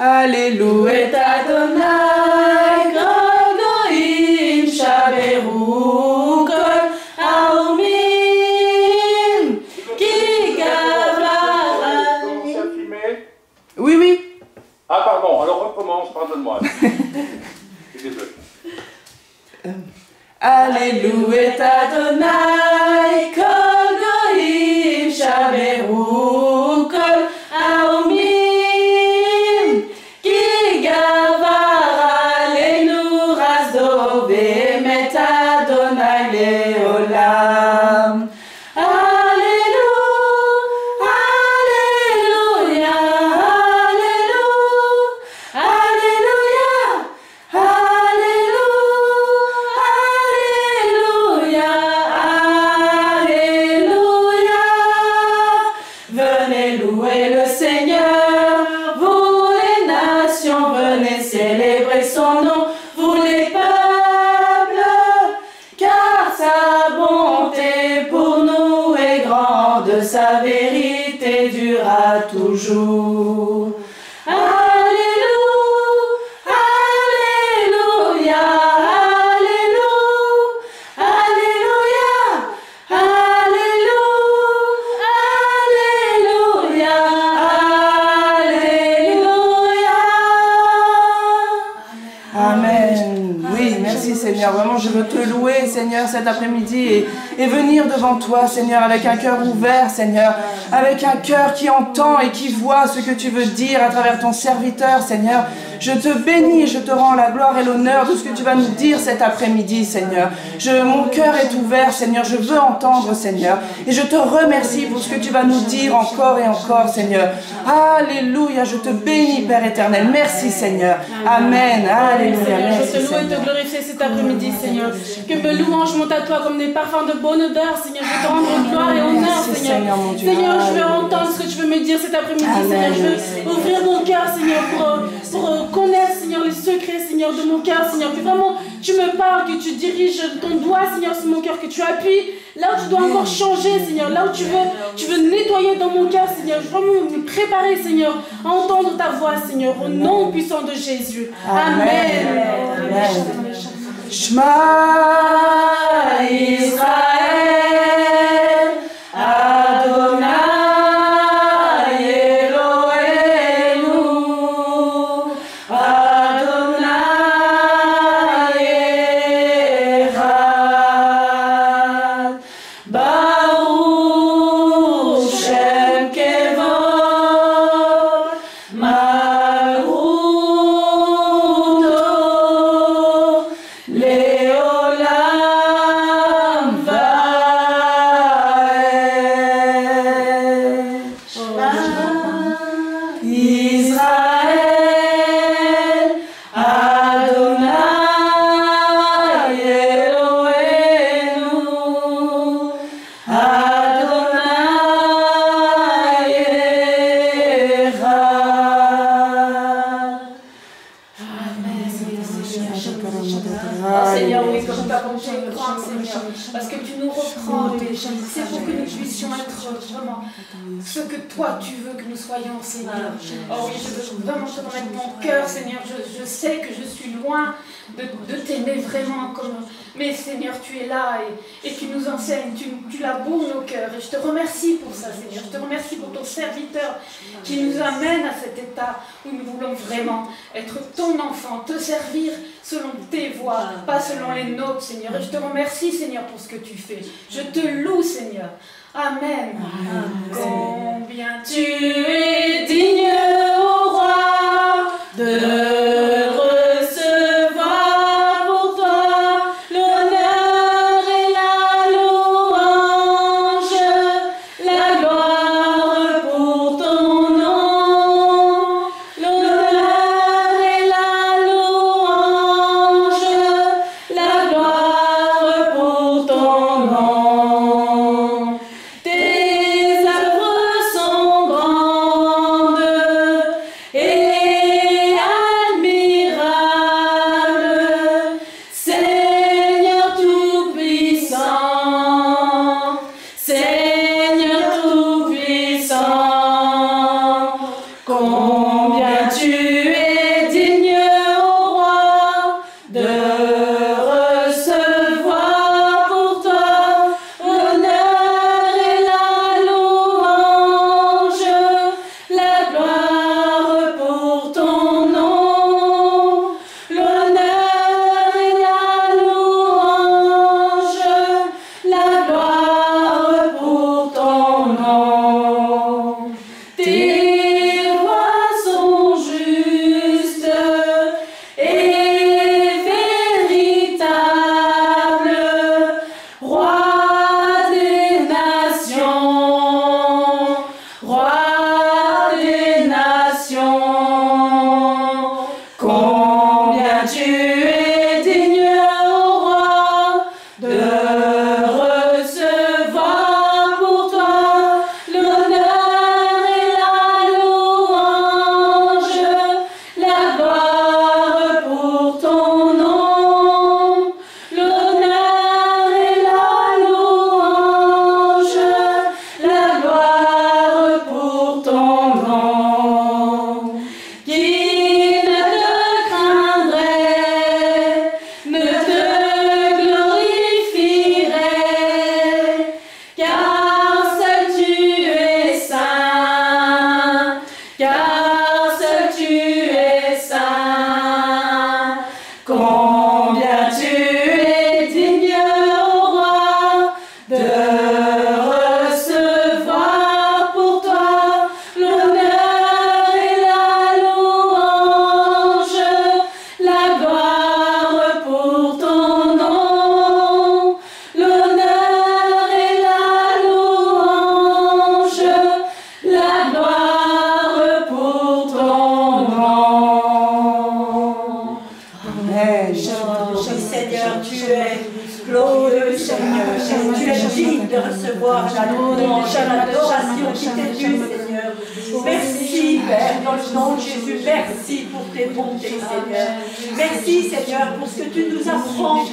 Alléluia Adonai, Gogoim, Shaberu, Kol, Aumim, Kigavara. Oui, oui. Ah, pardon, alors recommence, pardonne-moi. Désolé. Alléluia Adonai, Kol, Goim, Shaberu, Kol, Aumim, Kigavara, Leinu, Razdo, Bemet Adonai, Leolam. Alléluia, Alléluia, Alléluia, Alléluia, Alléluia, Alléluia. Venez louer le Seigneur, vous les nations, venez célébrer son nom, vous les peuples, car sa bonté pour nous est grande, sa vérité durera toujours. Alléluia, Alléluia, Alléluia, Alléluia, Alléluia, Alléluia. Amen. Oui, merci Seigneur. Vraiment, je veux te louer, Seigneur, cet après-midi et venir devant toi, Seigneur, avec un cœur ouvert, Seigneur, avec un cœur qui entend et qui voit ce que tu veux dire à travers ton serviteur, Seigneur. Je te bénis et je te rends la gloire et l'honneur de ce que tu vas nous dire cet après-midi, Seigneur. Mon cœur est ouvert, Seigneur. Je veux entendre, Seigneur. Et je te remercie pour ce que tu vas nous dire encore et encore, Seigneur. Alléluia. Je te bénis, Père éternel. Merci, Seigneur. Amen. Alléluia. Je te loue et te glorifier cet après-midi, Seigneur. Que mes louanges montent à toi comme des parfums de bonne odeur, Seigneur. Je te rends gloire et honneur, Seigneur. Seigneur, je veux entendre ce que tu veux me dire cet après-midi, Seigneur. Je veux ouvrir mon cœur, Seigneur, pour connaître, Seigneur, les secrets, Seigneur, de mon cœur, Seigneur. Que vraiment tu me parles, que tu diriges ton doigt, Seigneur, sur mon cœur, que tu appuies là où tu dois encore changer, Seigneur. Là où tu veux nettoyer dans mon cœur, Seigneur. Je veux vraiment me préparer, Seigneur, à entendre ta voix, Seigneur, au nom puissant de Jésus. Amen. Amen. Shema Israël, Adonai Eloheinu, Adonai Echad, Baruch Shem Kevod, Malchuto, Leolam Vaed. Israël, Adonai Eloheinu, Adonai Echad. Seigneur, oui, comme tu as compté, Seigneur, parce que tu nous reprends, c'est pour que nous puissions être vraiment ce que toi tu veux que nous soyons, Seigneur. Oh oui, je veux vraiment te remettre mon cœur, Seigneur. Je sais que je suis loin de t'aimer vraiment comme... Mais Seigneur, tu es là et tu nous enseignes, tu laboures nos cœurs. Et je te remercie pour ça, Seigneur. Je te remercie pour ton serviteur qui nous amène à cet état où nous voulons vraiment être ton enfant, te servir selon tes voies, pas selon les nôtres, Seigneur. Et je te remercie, Seigneur, pour ce que tu fais. Je te loue, Seigneur. Amen. Combien tu es digne, ô roi, de recevoir pour toi l'honneur et la louange, la gloire pour ton nom, l'honneur et la louange, la gloire pour ton nom. Tes œuvres sont grandes et admirables, Seigneur Tout-Puissant, Seigneur Tout-Puissant. Combien tu es recevoir la louange, l'adoration qui t'est due, Seigneur. Merci, Père, dans le nom de Jésus. Merci pour tes bontés, Seigneur. Merci, Seigneur, pour ce que tu nous apprends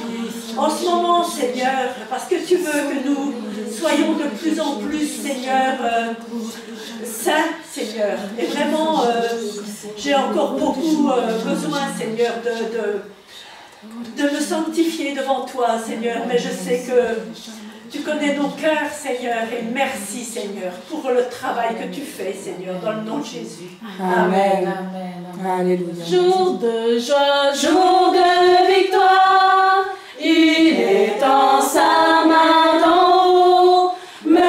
en ce moment, Seigneur, parce que tu veux que nous soyons de plus en plus, Seigneur, saints, Seigneur. Et vraiment, j'ai encore beaucoup besoin, Seigneur, de me sanctifier devant toi, Seigneur. Mais je sais que tu connais nos cœurs, Seigneur. Et merci, Seigneur, pour le travail que tu fais, Seigneur, dans le nom de Jésus. Amen. Alléluia. Jour de joie, jour de victoire, il est en sa main d'en haut, me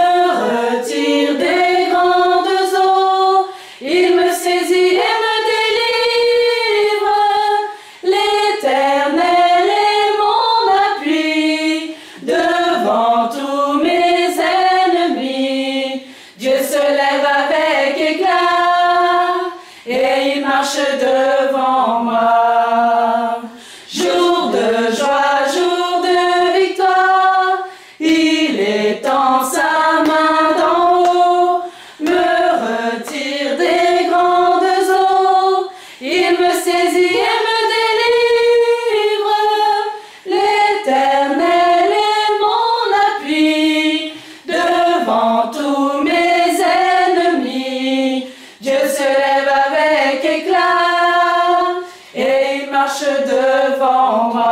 retire des grandes eaux, il me saisit et me délivre, l'Éternel est mon appui, devant tous mes ennemis, Dieu se lève avec éclat, et il marche devant moi. Jour de joie, jour de victoire, il étend sa main d'en haut, me retire des grandes eaux, il me saisit et me délivre, l'Éternel est mon appui, devant tous mes ennemis, Dieu se lève avec éclat, et il marche devant moi.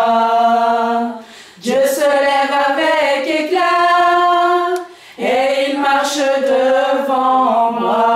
Dieu se lève avec éclat, et il marche devant moi.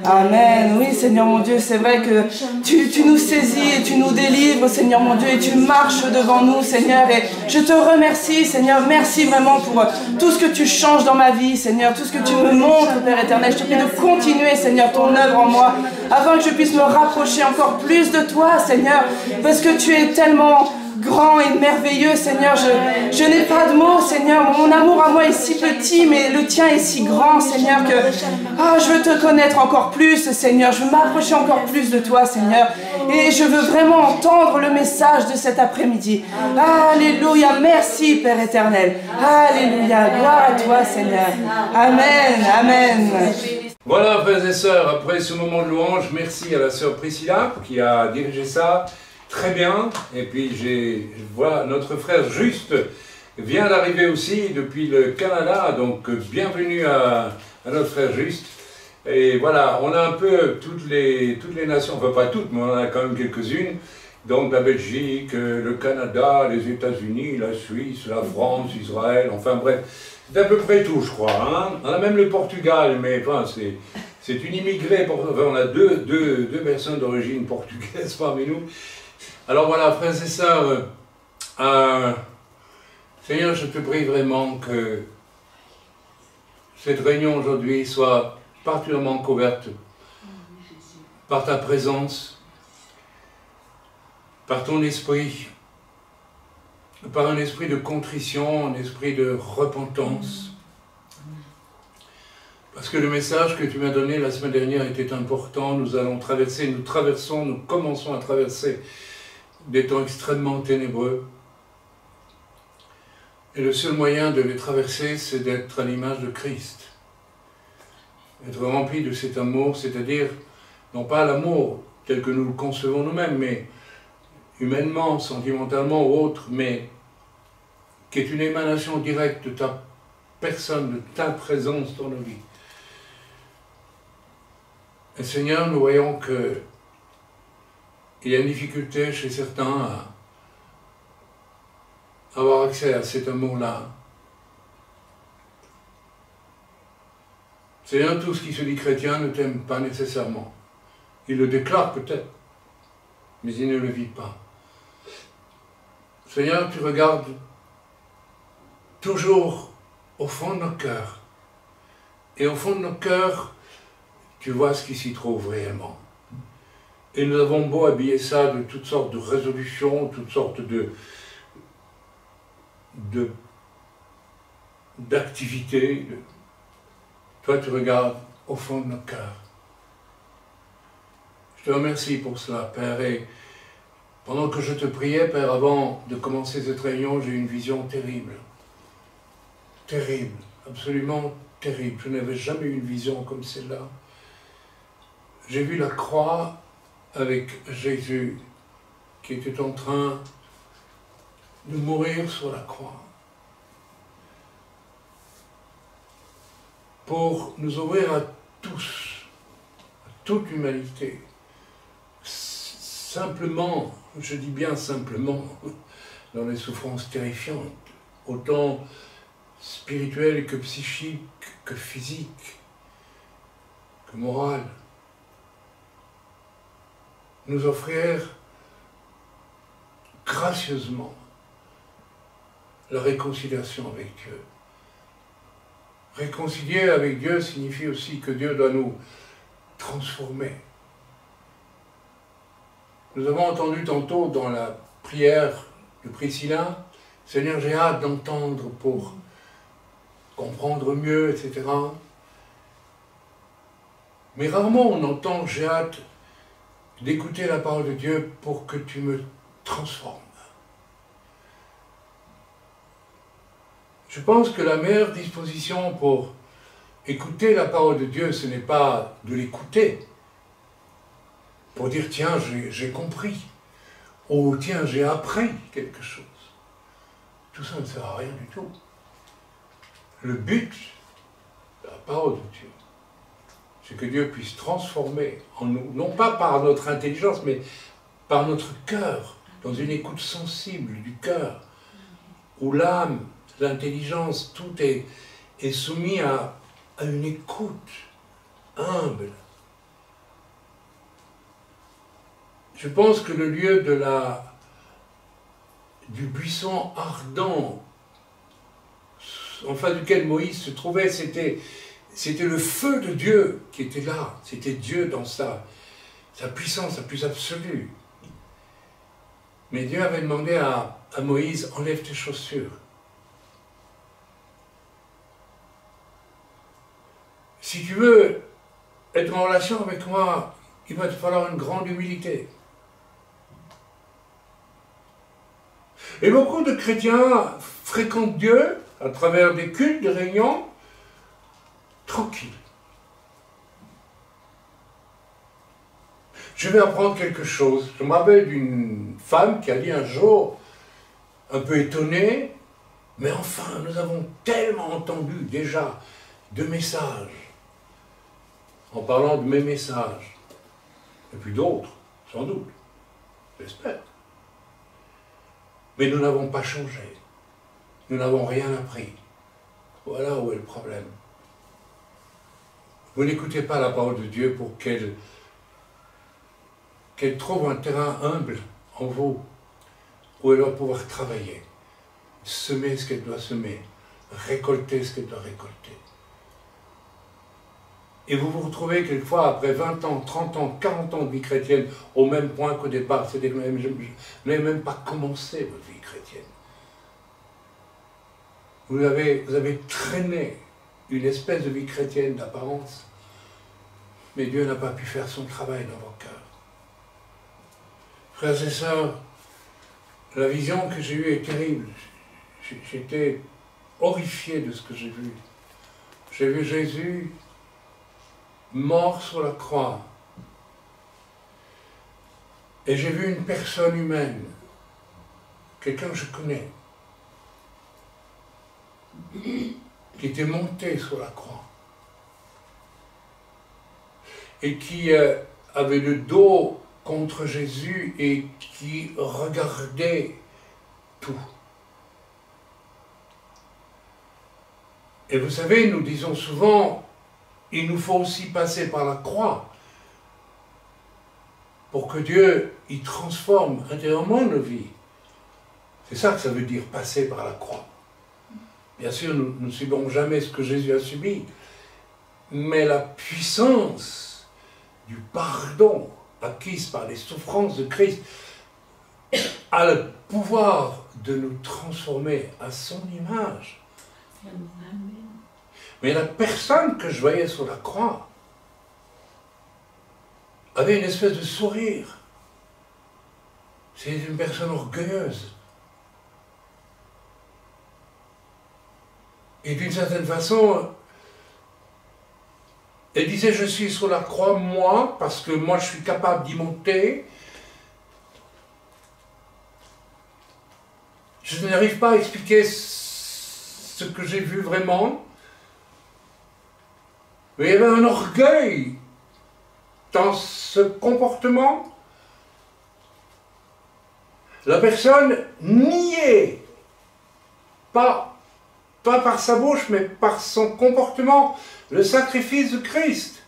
Amen. Oui, Seigneur mon Dieu, c'est vrai que tu nous saisis et tu nous délivres, Seigneur mon Dieu, et tu marches devant nous, Seigneur. Et je te remercie, Seigneur. Merci vraiment pour tout ce que tu changes dans ma vie, Seigneur. Tout ce que tu me montres, Père éternel. Je te prie de continuer, Seigneur, ton œuvre en moi, afin que je puisse me rapprocher encore plus de toi, Seigneur. Parce que tu es tellement grand et merveilleux, Seigneur. Je n'ai pas de mots, Seigneur. Mon amour à moi est si petit, mais le tien est si grand, Seigneur, que je veux te connaître encore plus, Seigneur. Je veux m'approcher encore plus de toi, Seigneur. Et je veux vraiment entendre le message de cet après-midi. Alléluia. Merci, Père éternel. Alléluia. Gloire à toi, Seigneur. Amen. Amen. Voilà, frères et sœurs, après ce moment de louange, merci à la sœur Priscilla qui a dirigé ça très bien. Et puis je vois notre frère Juste vient d'arriver aussi depuis le Canada, donc bienvenue à notre frère Juste. Et voilà, on a un peu toutes les nations, enfin pas toutes, mais on en a quand même quelques-unes. Donc la Belgique, le Canada, les États-Unis, la Suisse, la France, Israël, enfin bref. C'est à peu près tout, je crois. Hein. On a même le Portugal, mais enfin, c'est une immigrée. Enfin, on a deux personnes d'origine portugaise parmi nous. Alors voilà, frères et sœurs, Seigneur, je te prie vraiment que cette réunion aujourd'hui soit particulièrement couverte par ta présence, par ton esprit, par un esprit de contrition, un esprit de repentance. Parce que le message que tu m'as donné la semaine dernière était important. Nous allons traverser, nous commençons à traverser des temps extrêmement ténébreux. Et le seul moyen de les traverser, c'est d'être à l'image de Christ. Être rempli de cet amour, c'est-à-dire, non pas l'amour tel que nous le concevons nous-mêmes, mais humainement, sentimentalement ou autre, mais qui est une émanation directe de ta personne, de ta présence dans nos vies. Et Seigneur, nous voyons que il y a une difficulté chez certains à avoir accès à cet amour-là. Seigneur, tout ce qui se dit chrétien ne t'aime pas nécessairement. Il le déclare peut-être, mais il ne le vit pas. Seigneur, tu regardes toujours au fond de nos cœurs. Et au fond de nos cœurs, tu vois ce qui s'y trouve réellement. Et nous avons beau habiller ça de toutes sortes de résolutions, toutes sortes d'activités. Toi, tu regardes au fond de nos cœurs. Je te remercie pour cela, Père. Et pendant que je te priais, Père, avant de commencer cette réunion, j'ai eu une vision terrible. terrible, absolument terrible. Je n'avais jamais eu une vision comme celle-là. J'ai vu la croix avec Jésus qui était en train de mourir sur la croix pour nous ouvrir à tous, à toute l'humanité. Simplement, je dis bien simplement, dans les souffrances terrifiantes, autant spirituelles que psychiques, que physiques, que morales, nous offrir gracieusement la réconciliation avec Dieu. Réconcilier avec Dieu signifie aussi que Dieu doit nous transformer. Nous avons entendu tantôt dans la prière de Priscilla, « Seigneur, j'ai hâte d'entendre pour comprendre mieux, etc. » Mais rarement on entend « j'ai hâte d'écouter la parole de Dieu pour que tu me transformes. » Je pense que la meilleure disposition pour écouter la parole de Dieu, ce n'est pas de l'écouter, pour dire, tiens, j'ai compris, ou tiens, j'ai appris quelque chose. Tout ça ne sert à rien du tout. Le but de la parole de Dieu, c'est que Dieu puisse transformer en nous, non pas par notre intelligence, mais par notre cœur, dans une écoute sensible du cœur, où l'âme, l'intelligence, tout est soumis à une écoute humble. Je pense que le lieu du buisson ardent, en face duquel Moïse se trouvait, c'était le feu de Dieu qui était là. C'était Dieu dans sa puissance la plus absolue. Mais Dieu avait demandé à Moïse, enlève tes chaussures. Si tu veux être en relation avec moi, il va te falloir une grande humilité. Et beaucoup de chrétiens fréquentent Dieu à travers des cultes, des réunions, tranquilles. Je vais apprendre quelque chose. Je me rappelle d'une femme qui a dit un jour, un peu étonnée, mais enfin, nous avons tellement entendu déjà de messages, en parlant de mes messages, et puis d'autres, sans doute, j'espère. Mais nous n'avons pas changé. Nous n'avons rien appris. Voilà où est le problème. Vous n'écoutez pas la parole de Dieu pour qu'elle trouve un terrain humble en vous, où elle va pouvoir travailler, semer ce qu'elle doit semer, récolter ce qu'elle doit récolter. Et vous vous retrouvez quelquefois, après 20 ans, 30 ans, 40 ans de vie chrétienne, au même point qu'au départ. Vous n'avez même pas commencé votre vie chrétienne. Vous avez traîné une espèce de vie chrétienne d'apparence, mais Dieu n'a pas pu faire son travail dans vos cœurs. Frères et sœurs, la vision que j'ai eue est terrible. J'étais horrifié de ce que j'ai vu. J'ai vu Jésus mort sur la croix. Et j'ai vu une personne humaine, quelqu'un que je connais, qui était monté sur la croix et qui avait le dos contre Jésus et qui regardait tout. Et vous savez, nous disons souvent, il nous faut aussi passer par la croix pour que Dieu y transforme intérieurement nos vies. C'est ça que ça veut dire, passer par la croix. Bien sûr, nous ne subirons jamais ce que Jésus a subi, mais la puissance du pardon acquise par les souffrances de Christ a le pouvoir de nous transformer à son image. Mais la personne que je voyais sur la croix avait une espèce de sourire. C'est une personne orgueilleuse. Et d'une certaine façon, elle disait, je suis sur la croix, moi, parce que moi je suis capable d'y monter. Je n'arrive pas à expliquer ce que j'ai vu vraiment. Mais il y avait un orgueil dans ce comportement. La personne niait, pas par sa bouche, mais par son comportement, le sacrifice de Christ.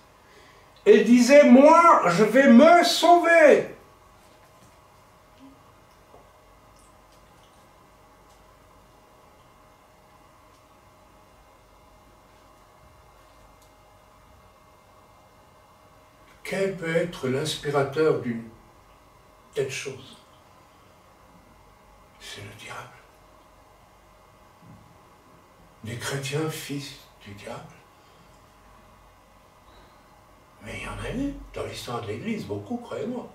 Elle disait, moi, je vais me sauver. Quel peut être l'inspirateur d'une telle chose? C'est le diable. Des chrétiens fils du diable. Mais il y en a eu dans l'histoire de l'Église, beaucoup, croyez-moi.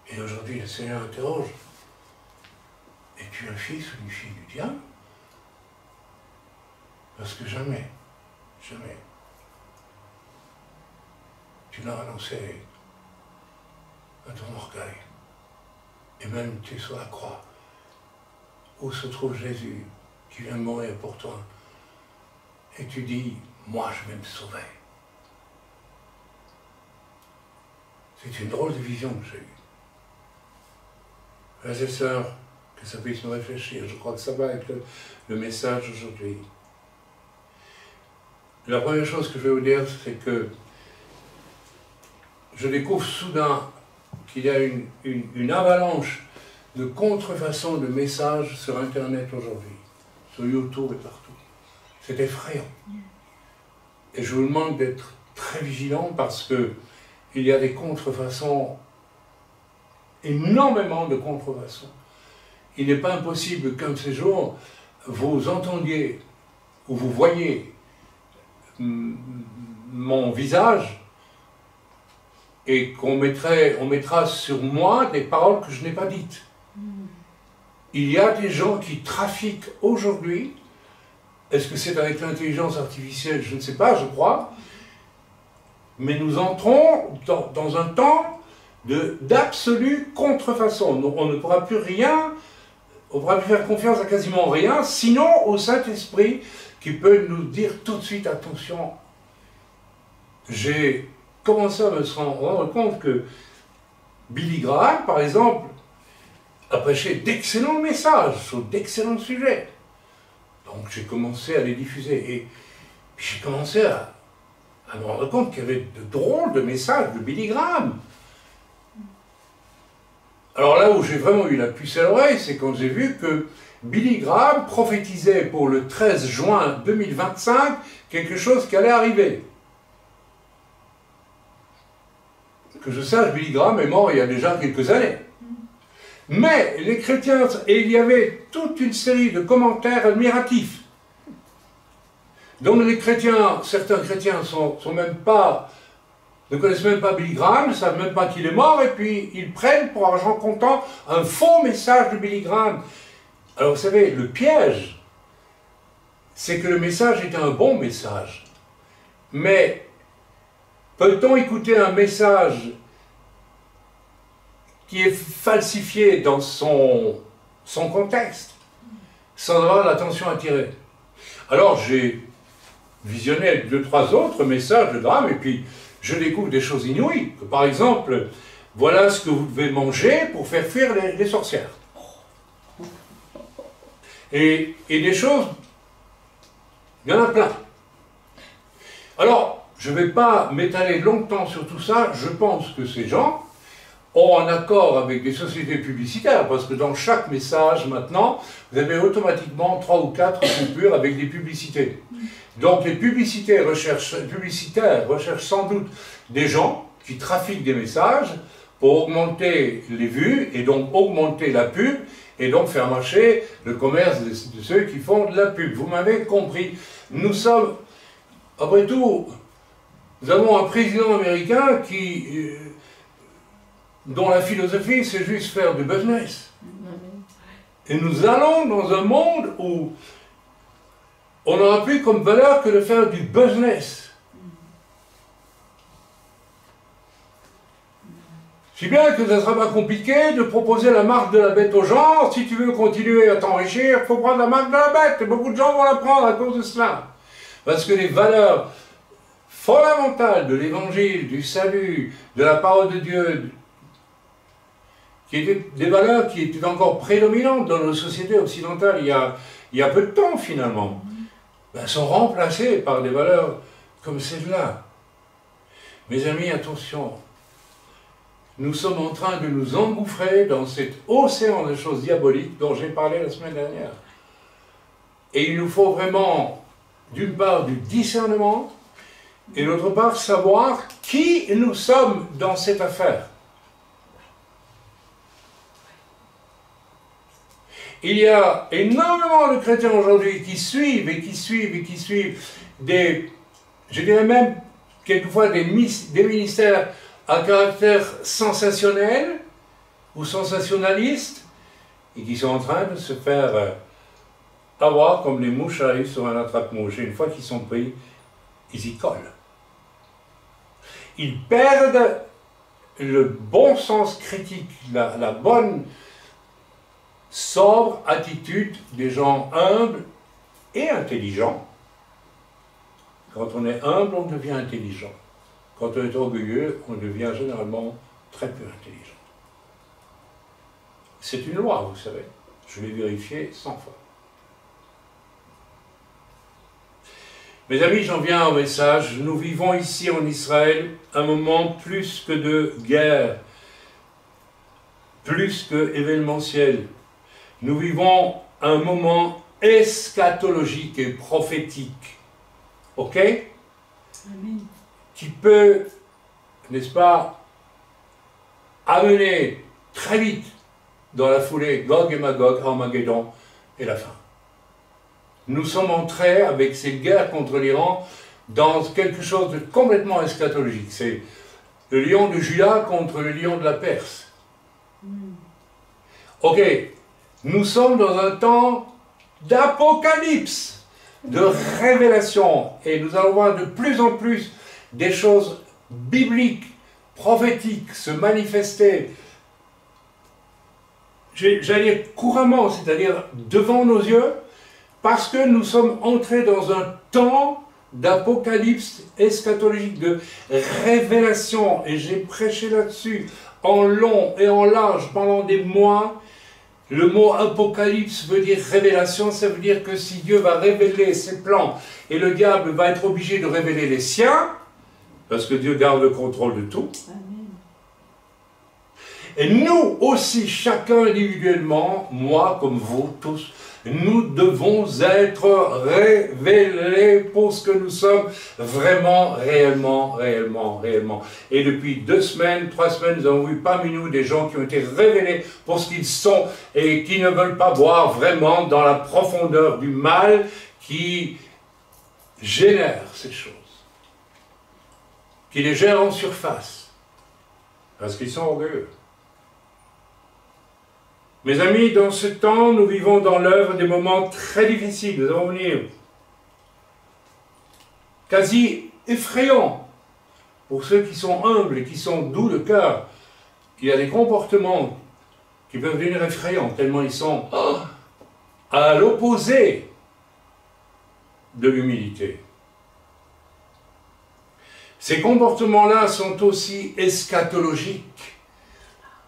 Et aujourd'hui, le Seigneur interroge, es-tu un fils ou une fille du diable? Parce que jamais, jamais, tu n'as renoncé à ton orgueil. Et même tu es sur la croix, où se trouve Jésus, qui vient mourir pour toi. Et tu dis, moi je vais me sauver. C'est une drôle de vision que j'ai eue. Frères et sœurs, que ça puisse nous réfléchir. Je crois que ça va être le message aujourd'hui. La première chose que je vais vous dire, c'est que je découvre soudain qu'il y a une avalanche de contrefaçons de messages sur Internet aujourd'hui, sur YouTube et partout. C'est effrayant. Et je vous demande d'être très vigilant parce que il y a des contrefaçons, énormément de contrefaçons. Il n'est pas impossible qu'un de ces jours, vous entendiez ou vous voyez mon visage et on mettra sur moi des paroles que je n'ai pas dites. Il y a des gens qui trafiquent aujourd'hui. Est-ce que c'est avec l'intelligence artificielle? Je ne sais pas, je crois. Mais nous entrons dans un temps d'absolue contrefaçon. On ne pourra plus rien, on ne pourra plus faire confiance à quasiment rien, sinon au Saint-Esprit qui peut nous dire tout de suite, attention. J'ai commencé à me rendre compte que Billy Graham, par exemple, a prêché d'excellents messages sur d'excellents sujets. Donc j'ai commencé à les diffuser et j'ai commencé à me rendre compte qu'il y avait de drôles de messages de Billy Graham. Alors là où j'ai vraiment eu la puce à l'oreille, c'est quand j'ai vu que Billy Graham prophétisait pour le 13 juin 2025 quelque chose qui allait arriver. Que je sache, Billy Graham est mort il y a déjà quelques années. Mais les chrétiens, et il y avait toute une série de commentaires admiratifs. Donc les chrétiens, certains chrétiens ne connaissent même pas Billy Graham, ne savent même pas qu'il est mort, et puis ils prennent pour argent comptant un faux message de Billy Graham. Alors vous savez, le piège, c'est que le message était un bon message. Mais peut-on écouter un message qui est falsifié dans son contexte, sans avoir l'attention attirée? Alors j'ai visionné 2 ou 3 autres messages de Graham, et puis je découvre des choses inouïes. Par exemple, voilà ce que vous devez manger pour faire fuir les sorcières. Et des choses, il y en a plein. Alors, je ne vais pas m'étaler longtemps sur tout ça, je pense que ces gens ont un accord avec des sociétés publicitaires, parce que dans chaque message, maintenant, vous avez automatiquement 3 ou 4 coupures avec des publicités. Donc les publicitaires recherchent sans doute des gens qui trafiquent des messages pour augmenter les vues, et donc augmenter la pub, et donc faire marcher le commerce de ceux qui font de la pub. Vous m'avez compris. Nous sommes, après tout, nous avons un président américain dont la philosophie, c'est juste faire du business. Et nous allons dans un monde où on n'aura plus comme valeur que de faire du business. Si bien que ça ne sera pas compliqué de proposer la marque de la bête aux gens. Si tu veux continuer à t'enrichir, il faut prendre la marque de la bête. Et beaucoup de gens vont la prendre à cause de cela. Parce que les valeurs fondamentales de l'évangile, du salut, de la parole de Dieu, qui étaient des valeurs qui étaient encore prédominantes dans nos sociétés occidentales il y a peu de temps finalement, ben, sont remplacées par des valeurs comme celle-là. Mes amis, attention. Nous sommes en train de nous engouffrer dans cet océan de choses diaboliques dont j'ai parlé la semaine dernière. Et il nous faut vraiment, d'une part, du discernement, et d'autre part, savoir qui nous sommes dans cette affaire. Il y a énormément de chrétiens aujourd'hui qui suivent et qui suivent et qui suivent des, je dirais même, quelquefois des ministères à caractère sensationnel ou sensationnaliste et qui sont en train de se faire avoir comme les mouches arrivent sur un attrape-mouche. Et une fois qu'ils sont pris, ils y collent. Ils perdent le bon sens critique, la bonne, sobre attitude des gens humbles et intelligents. Quand on est humble, on devient intelligent. Quand on est orgueilleux, on devient généralement très peu intelligent. C'est une loi, vous savez. Je l'ai vérifié 100 fois. Mes amis, j'en viens au message. Nous vivons ici en Israël un moment plus que de guerre, plus que événementiel. Nous vivons un moment eschatologique et prophétique. Ok? Amen. Qui peut, n'est-ce pas, amener très vite dans la foulée Gog et Magog, Armageddon et la fin. Nous sommes entrés avec cette guerre contre l'Iran dans quelque chose de complètement eschatologique. C'est le lion de Juda contre le lion de la Perse. Ok, nous sommes dans un temps d'apocalypse, de révélation, et nous allons voir de plus en plus des choses bibliques, prophétiques se manifester, j'allais dire couramment, c'est-à-dire devant nos yeux, parce que nous sommes entrés dans un temps d'apocalypse eschatologique, de révélation, et j'ai prêché là-dessus en long et en large pendant des mois. Le mot apocalypse veut dire révélation, ça veut dire que si Dieu va révéler ses plans, et le diable va être obligé de révéler les siens, parce que Dieu garde le contrôle de tout. Amen. Et nous aussi, chacun individuellement, moi comme vous tous, nous devons être révélés pour ce que nous sommes vraiment, réellement. Et depuis 2 semaines, 3 semaines, nous avons vu parmi nous des gens qui ont été révélés pour ce qu'ils sont et qui ne veulent pas voir vraiment dans la profondeur du mal qui génère ces choses. Qui les gèrent en surface, parce qu'ils sont orgueilleux. Mes amis, dans ce temps, nous vivons dans l'œuvre des moments très difficiles, nous allons venir, quasi effrayants, pour ceux qui sont humbles et qui sont doux de cœur. Il y a des comportements qui peuvent devenir effrayants, tellement ils sont à l'opposé de l'humilité. Ces comportements-là sont aussi eschatologiques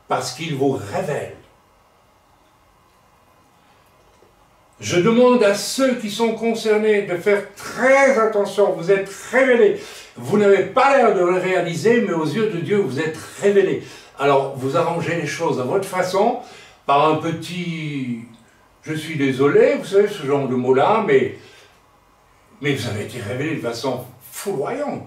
parce qu'ils vous révèlent. Je demande à ceux qui sont concernés de faire très attention. Vous êtes révélés. Vous n'avez pas l'air de le réaliser, mais aux yeux de Dieu, vous êtes révélés. Alors, vous arrangez les choses à votre façon, par un petit « je suis désolé », vous savez, ce genre de mots-là, mais vous avez été révélés de façon foudroyante.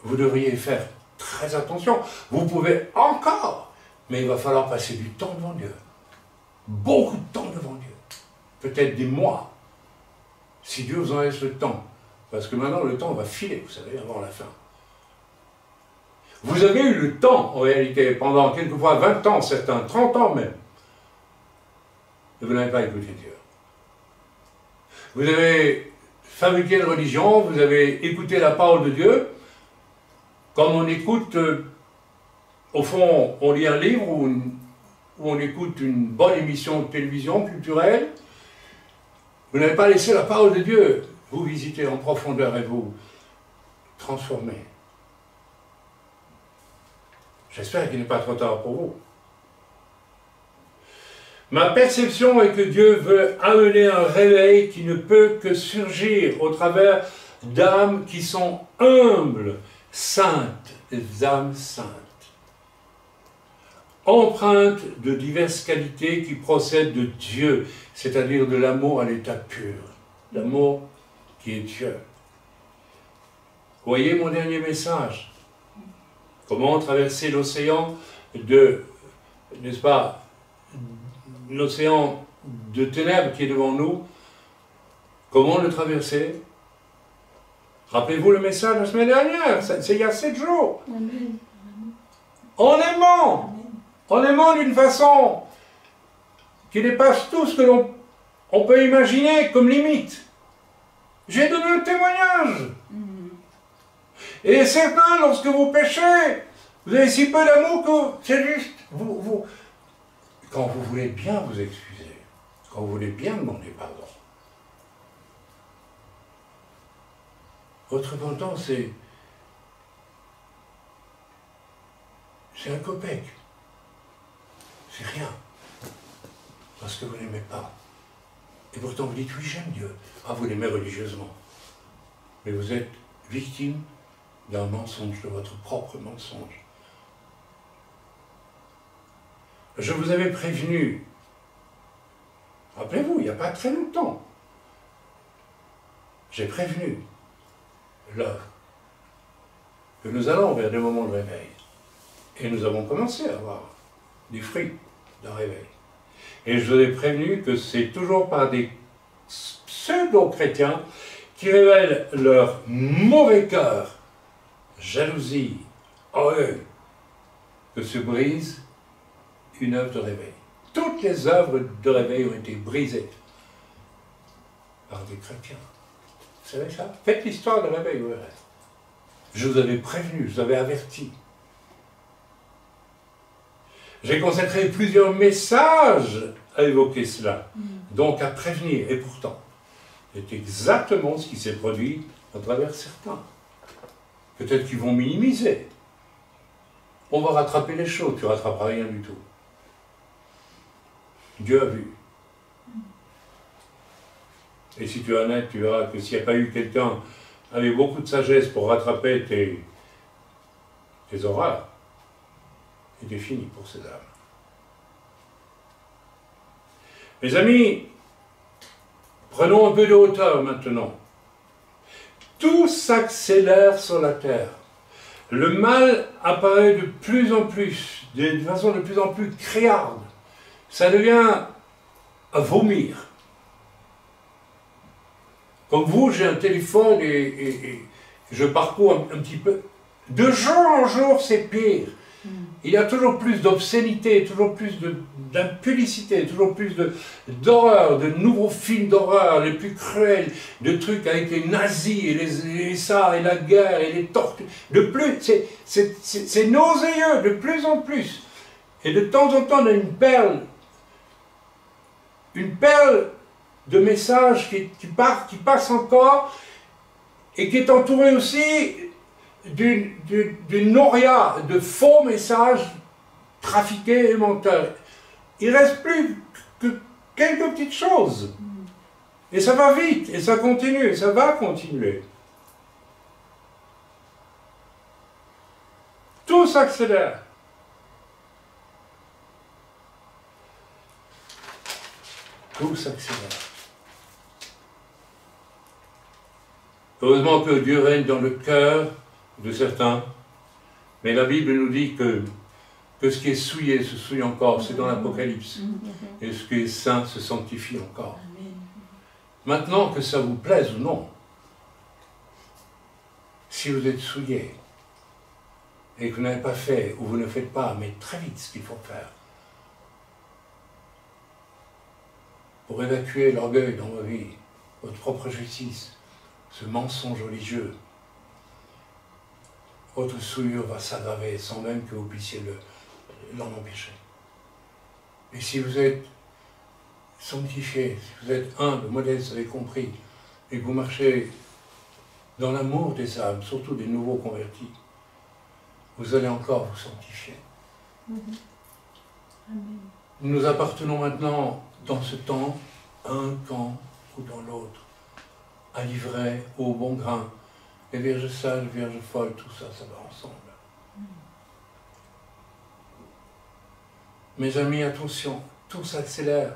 Vous devriez faire très attention. Vous pouvez encore, mais il va falloir passer du temps devant Dieu. Beaucoup de temps devant Dieu. Peut-être des mois, si Dieu vous en laisse le temps. Parce que maintenant, le temps va filer, vous savez, avant la fin. Vous avez eu le temps, en réalité, pendant quelquefois 20 ans, certains, 30 ans même. Et vous n'avez pas écouté Dieu. Vous avez fabriqué une religion, vous avez écouté la parole de Dieu, comme on écoute, au fond, on lit un livre ou on écoute une bonne émission de télévision culturelle. Vous n'avez pas laissé la parole de Dieu vous visiter en profondeur et vous transformer. J'espère qu'il n'est pas trop tard pour vous. Ma perception est que Dieu veut amener un réveil qui ne peut que surgir au travers d'âmes qui sont humbles, saintes, des âmes saintes, empreintes de diverses qualités qui procèdent de Dieu, c'est-à-dire de l'amour à l'état pur, l'amour qui est Dieu. Voyez mon dernier message. Comment traverser l'océan de, n'est-ce pas, l'océan de ténèbres qui est devant nous. Comment le traverser? Rappelez-vous le message de la semaine dernière, c'est il y a 7 jours. Amen. En aimant d'une façon qui dépasse tout ce que l'on peut imaginer comme limite. J'ai donné un témoignage. Et certains, lorsque vous péchez, vous avez si peu d'amour que c'est juste, quand vous voulez bien vous excuser, quand vous voulez bien demander pardon. Votre repentance, c'est un copec. C'est rien. Parce que vous n'aimez pas. Et pourtant vous dites, oui, j'aime Dieu. Ah, vous l'aimez religieusement. Mais vous êtes victime d'un mensonge, de votre propre mensonge. Je vous avais prévenu, rappelez-vous, il n'y a pas très longtemps, j'ai prévenu l'heure que nous allons vers des moments de réveil. Et nous avons commencé à avoir des fruits d'un réveil. Et je vous ai prévenu que c'est toujours par des pseudo-chrétiens qui révèlent leur mauvais cœur, jalousie, orgueil, que se brise une œuvre de réveil. Toutes les œuvres de réveil ont été brisées par des chrétiens. Vous savez ça? Faites l'histoire de réveil, vous verrez. Je vous avais prévenu, je vous avais averti. J'ai consacré plusieurs messages à évoquer cela, donc à prévenir. Et pourtant, c'est exactement ce qui s'est produit à travers certains. Peut-être qu'ils vont minimiser. On va rattraper les choses, tu ne rattraperas rien du tout. Dieu a vu. Et si tu es honnête, tu verras que s'il n'y a pas eu quelqu'un avec beaucoup de sagesse pour rattraper tes horreurs, c'était fini pour ces âmes. Mes amis, prenons un peu de hauteur maintenant. Tout s'accélère sur la terre. Le mal apparaît de plus en plus, de façon de plus en plus criarde. Ça devient à vomir. Comme vous, j'ai un téléphone et je parcours un petit peu. De jour en jour, c'est pire. Il y a toujours plus d'obscénité, toujours plus d'impudicité, toujours plus d'horreur, de nouveaux films d'horreur, les plus cruels, de trucs avec les nazis et ça, et la guerre, et les tortures. De plus, c'est nauséeux, de plus en plus. Et de temps en temps, on a une perle de messages qui passe encore, et qui est entourée aussi d'une noria de faux messages trafiqués et menteurs. Il ne reste plus que quelques petites choses. Et ça va vite, et ça continue, et ça va continuer. Tout s'accélère. Tout s'accélère. Heureusement que Dieu règne dans le cœur de certains, mais la Bible nous dit que ce qui est souillé se souille encore, c'est dans l'Apocalypse, et ce qui est saint se sanctifie encore. Maintenant, que ça vous plaise ou non, si vous êtes souillé, et que vous n'avez pas fait, ou vous ne faites pas, mais très vite ce qu'il faut faire, pour évacuer l'orgueil dans vos vies, votre propre justice, ce mensonge religieux, votre souillure va s'aggraver sans même que vous puissiez l'en empêcher. Et si vous êtes sanctifié, si vous êtes humble, modeste, vous avez compris, et que vous marchez dans l'amour des âmes, surtout des nouveaux convertis, vous allez encore vous sanctifier. Amen. Nous appartenons maintenant, dans ce temps, à un camp ou dans l'autre, à l'ivraie ou au bon grain. Les vierges sages, les vierges folles, tout ça, ça va ensemble. Mes amis, attention, tout s'accélère.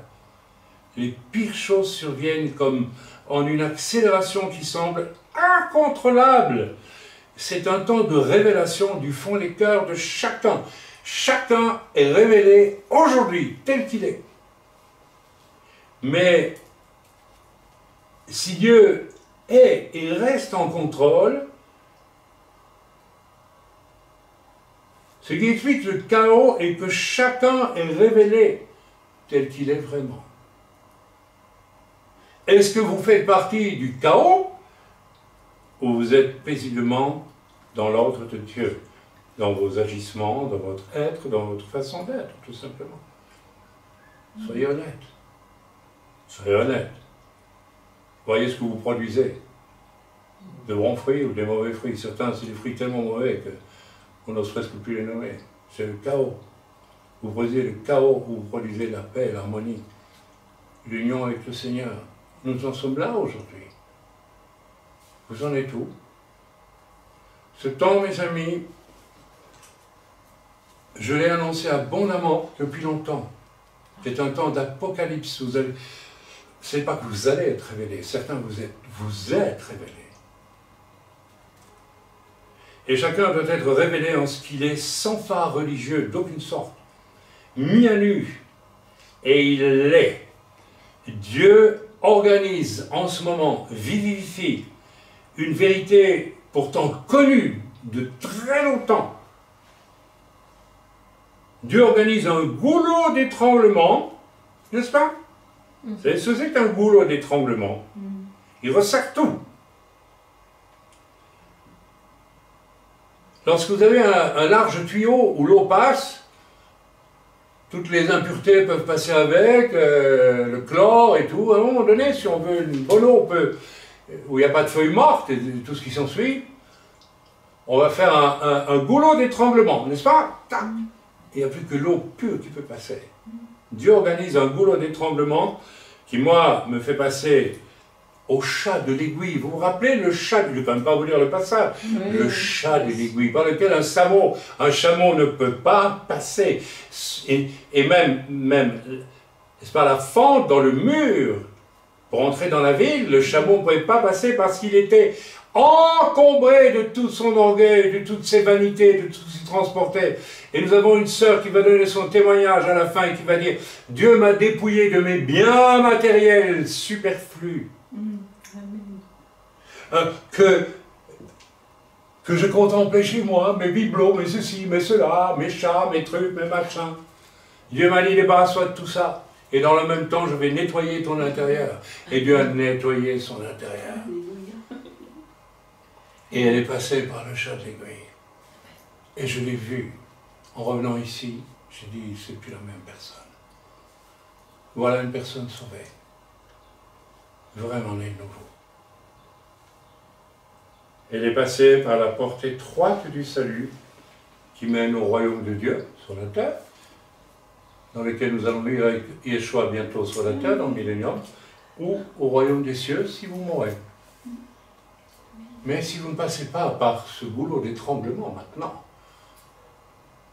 Les pires choses surviennent comme en une accélération qui semble incontrôlable. C'est un temps de révélation du fond des cœurs de chacun. Chacun est révélé aujourd'hui, tel qu'il est. Mais si Dieu est et reste en contrôle, ce qui explique le chaos est que chacun est révélé tel qu'il est vraiment. Est-ce que vous faites partie du chaos ou vous êtes paisiblement dans l'ordre de Dieu, dans vos agissements, dans votre être, dans votre façon d'être, tout simplement? Soyez honnête. Soyez honnête. Voyez ce que vous produisez. De bons fruits ou des mauvais fruits. Certains, c'est des fruits tellement mauvais qu'on n'ose presque plus les nommer. C'est le chaos. Vous produisez le chaos ou vous produisez la paix, l'harmonie, l'union avec le Seigneur. Nous en sommes là aujourd'hui. Vous en êtes où? Ce temps, mes amis, je l'ai annoncé abondamment depuis longtemps. C'est un temps d'apocalypse. C'est pas que vous allez être révélés, certains vous êtes révélés. Et chacun doit être révélé en ce qu'il est, sans phare religieux d'aucune sorte, mis à nu, et il l'est. Dieu organise en ce moment, vivifie, une vérité pourtant connue de très longtemps. Dieu organise un goulot d'étranglement, n'est-ce pas? Vous savez ce que c'est qu'un goulot d'étranglement? Il ressac tout. Lorsque vous avez un large tuyau où l'eau passe, toutes les impuretés peuvent passer avec, le chlore et tout. À un moment donné, si on veut une bonne eau où il n'y a pas de feuilles mortes et tout ce qui s'ensuit, on va faire un goulot d'étranglement, n'est-ce pas? Tac. Il n'y a plus que l'eau pure qui peut passer. Dieu organise un goulot d'étranglement qui, moi, me fait passer au chat de l'aiguille. Vous vous rappelez le chat, je ne vais quand même pas vous lire le passage, le chat de l'aiguille, par lequel un chameau ne peut pas passer. Et même n'est-ce pas, la fente dans le mur, pour entrer dans la ville, le chameau ne pouvait pas passer parce qu'il était encombré de tout son orgueil, de toutes ses vanités, de tout ce qu'il transportait. Et nous avons une sœur qui va donner son témoignage à la fin et qui va dire « Dieu m'a dépouillé de mes biens matériels superflus. Que je contemplais chez moi, mes bibelots, mes ceci, mes cela, mes chats, mes trucs, mes machins. Dieu m'a dit, débarrasse-toi de tout ça. Et dans le même temps, je vais nettoyer ton intérieur. Et Dieu a nettoyé son intérieur. Et elle est passée par le chat de l'aiguille. Et je l'ai vue. En revenant ici, j'ai dit, c'est plus la même personne. Voilà une personne sauvée. Vraiment né de nouveau. Elle est passée par la porte étroite du salut qui mène au royaume de Dieu sur la terre, dans lequel nous allons vivre avec Yeshua bientôt sur la terre, dans le millénium, ou au royaume des cieux si vous mourrez. Mais si vous ne passez pas par ce goulot d'étranglement maintenant,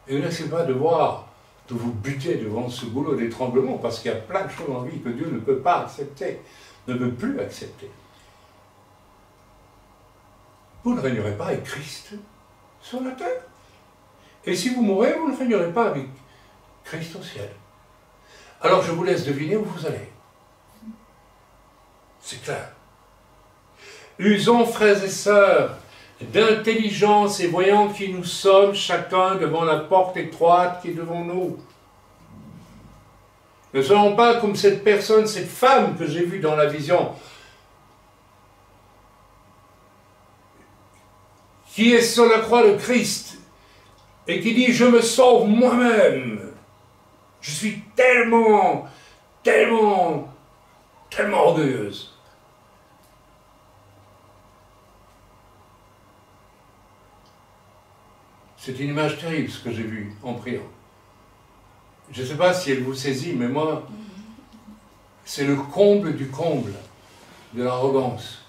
et vous n'essayez pas de vous buter devant ce goulot d'étranglement, parce qu'il y a plein de choses en vie que Dieu ne peut pas accepter, ne peut plus accepter. Vous ne régnerez pas avec Christ sur la terre. Et si vous mourrez, vous ne régnerez pas avec Christ au ciel. Alors je vous laisse deviner où vous allez. C'est clair. Usons, frères et sœurs, d'intelligence et voyant qui nous sommes, chacun devant la porte étroite qui est devant nous. Ne soyons pas comme cette personne, cette femme que j'ai vue dans la vision. qui est sur la croix de Christ et qui dit « Je me sauve moi-même ». Je suis tellement orgueilleuse. C'est une image terrible ce que j'ai vu en priant. Je ne sais pas si elle vous saisit, mais moi, c'est le comble du comble de l'arrogance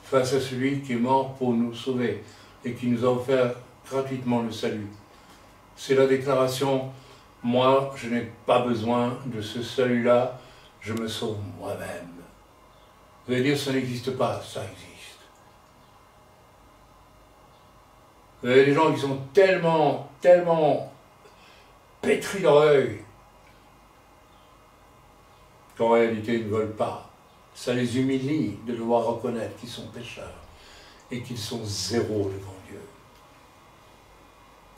face à celui qui est mort pour nous sauver et qui nous a offert gratuitement le salut. C'est la déclaration, moi, je n'ai pas besoin de ce salut-là, je me sauve moi-même. Vous allez dire, ça n'existe pas, ça existe. Vous avez des gens qui sont tellement pétris d'orgueil qu'en réalité ils ne veulent pas. Ça les humilie de devoir reconnaître qu'ils sont pécheurs et qu'ils sont zéro devant Dieu.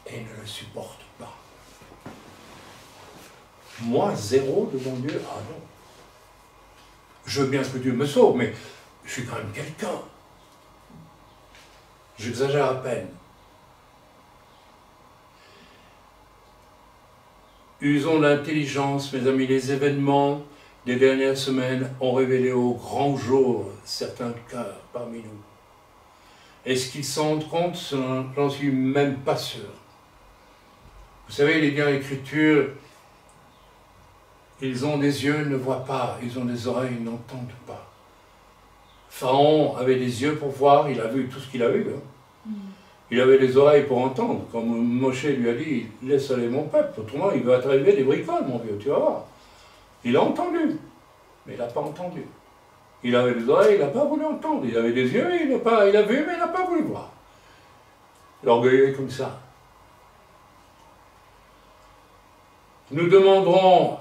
Et ils ne le supportent pas. Moi, zéro devant Dieu, ah non. Je veux bien que Dieu me sauve, mais je suis quand même quelqu'un. J'exagère à peine. Usons d'intelligence, mes amis, les événements des dernières semaines ont révélé au grand jour certains cœurs parmi nous. Est-ce qu'ils s'en rendent compte? J'en suis même pas sûr. Vous savez, les bien l'Écriture, ils ont des yeux, ils ne voient pas, ils ont des oreilles, ils n'entendent pas. Pharaon avait des yeux pour voir, il a vu tout ce qu'il a vu. Hein. Il avait des oreilles pour entendre, comme Moshe lui a dit, laisse aller mon peuple, autrement il va t'arriver des bricoles, mon vieux, tu vas voir. Il a entendu, mais il n'a pas entendu. Il avait des oreilles, il n'a pas voulu entendre. Il avait des yeux, il a vu, mais il n'a pas voulu voir. L'orgueil est comme ça. Nous demanderons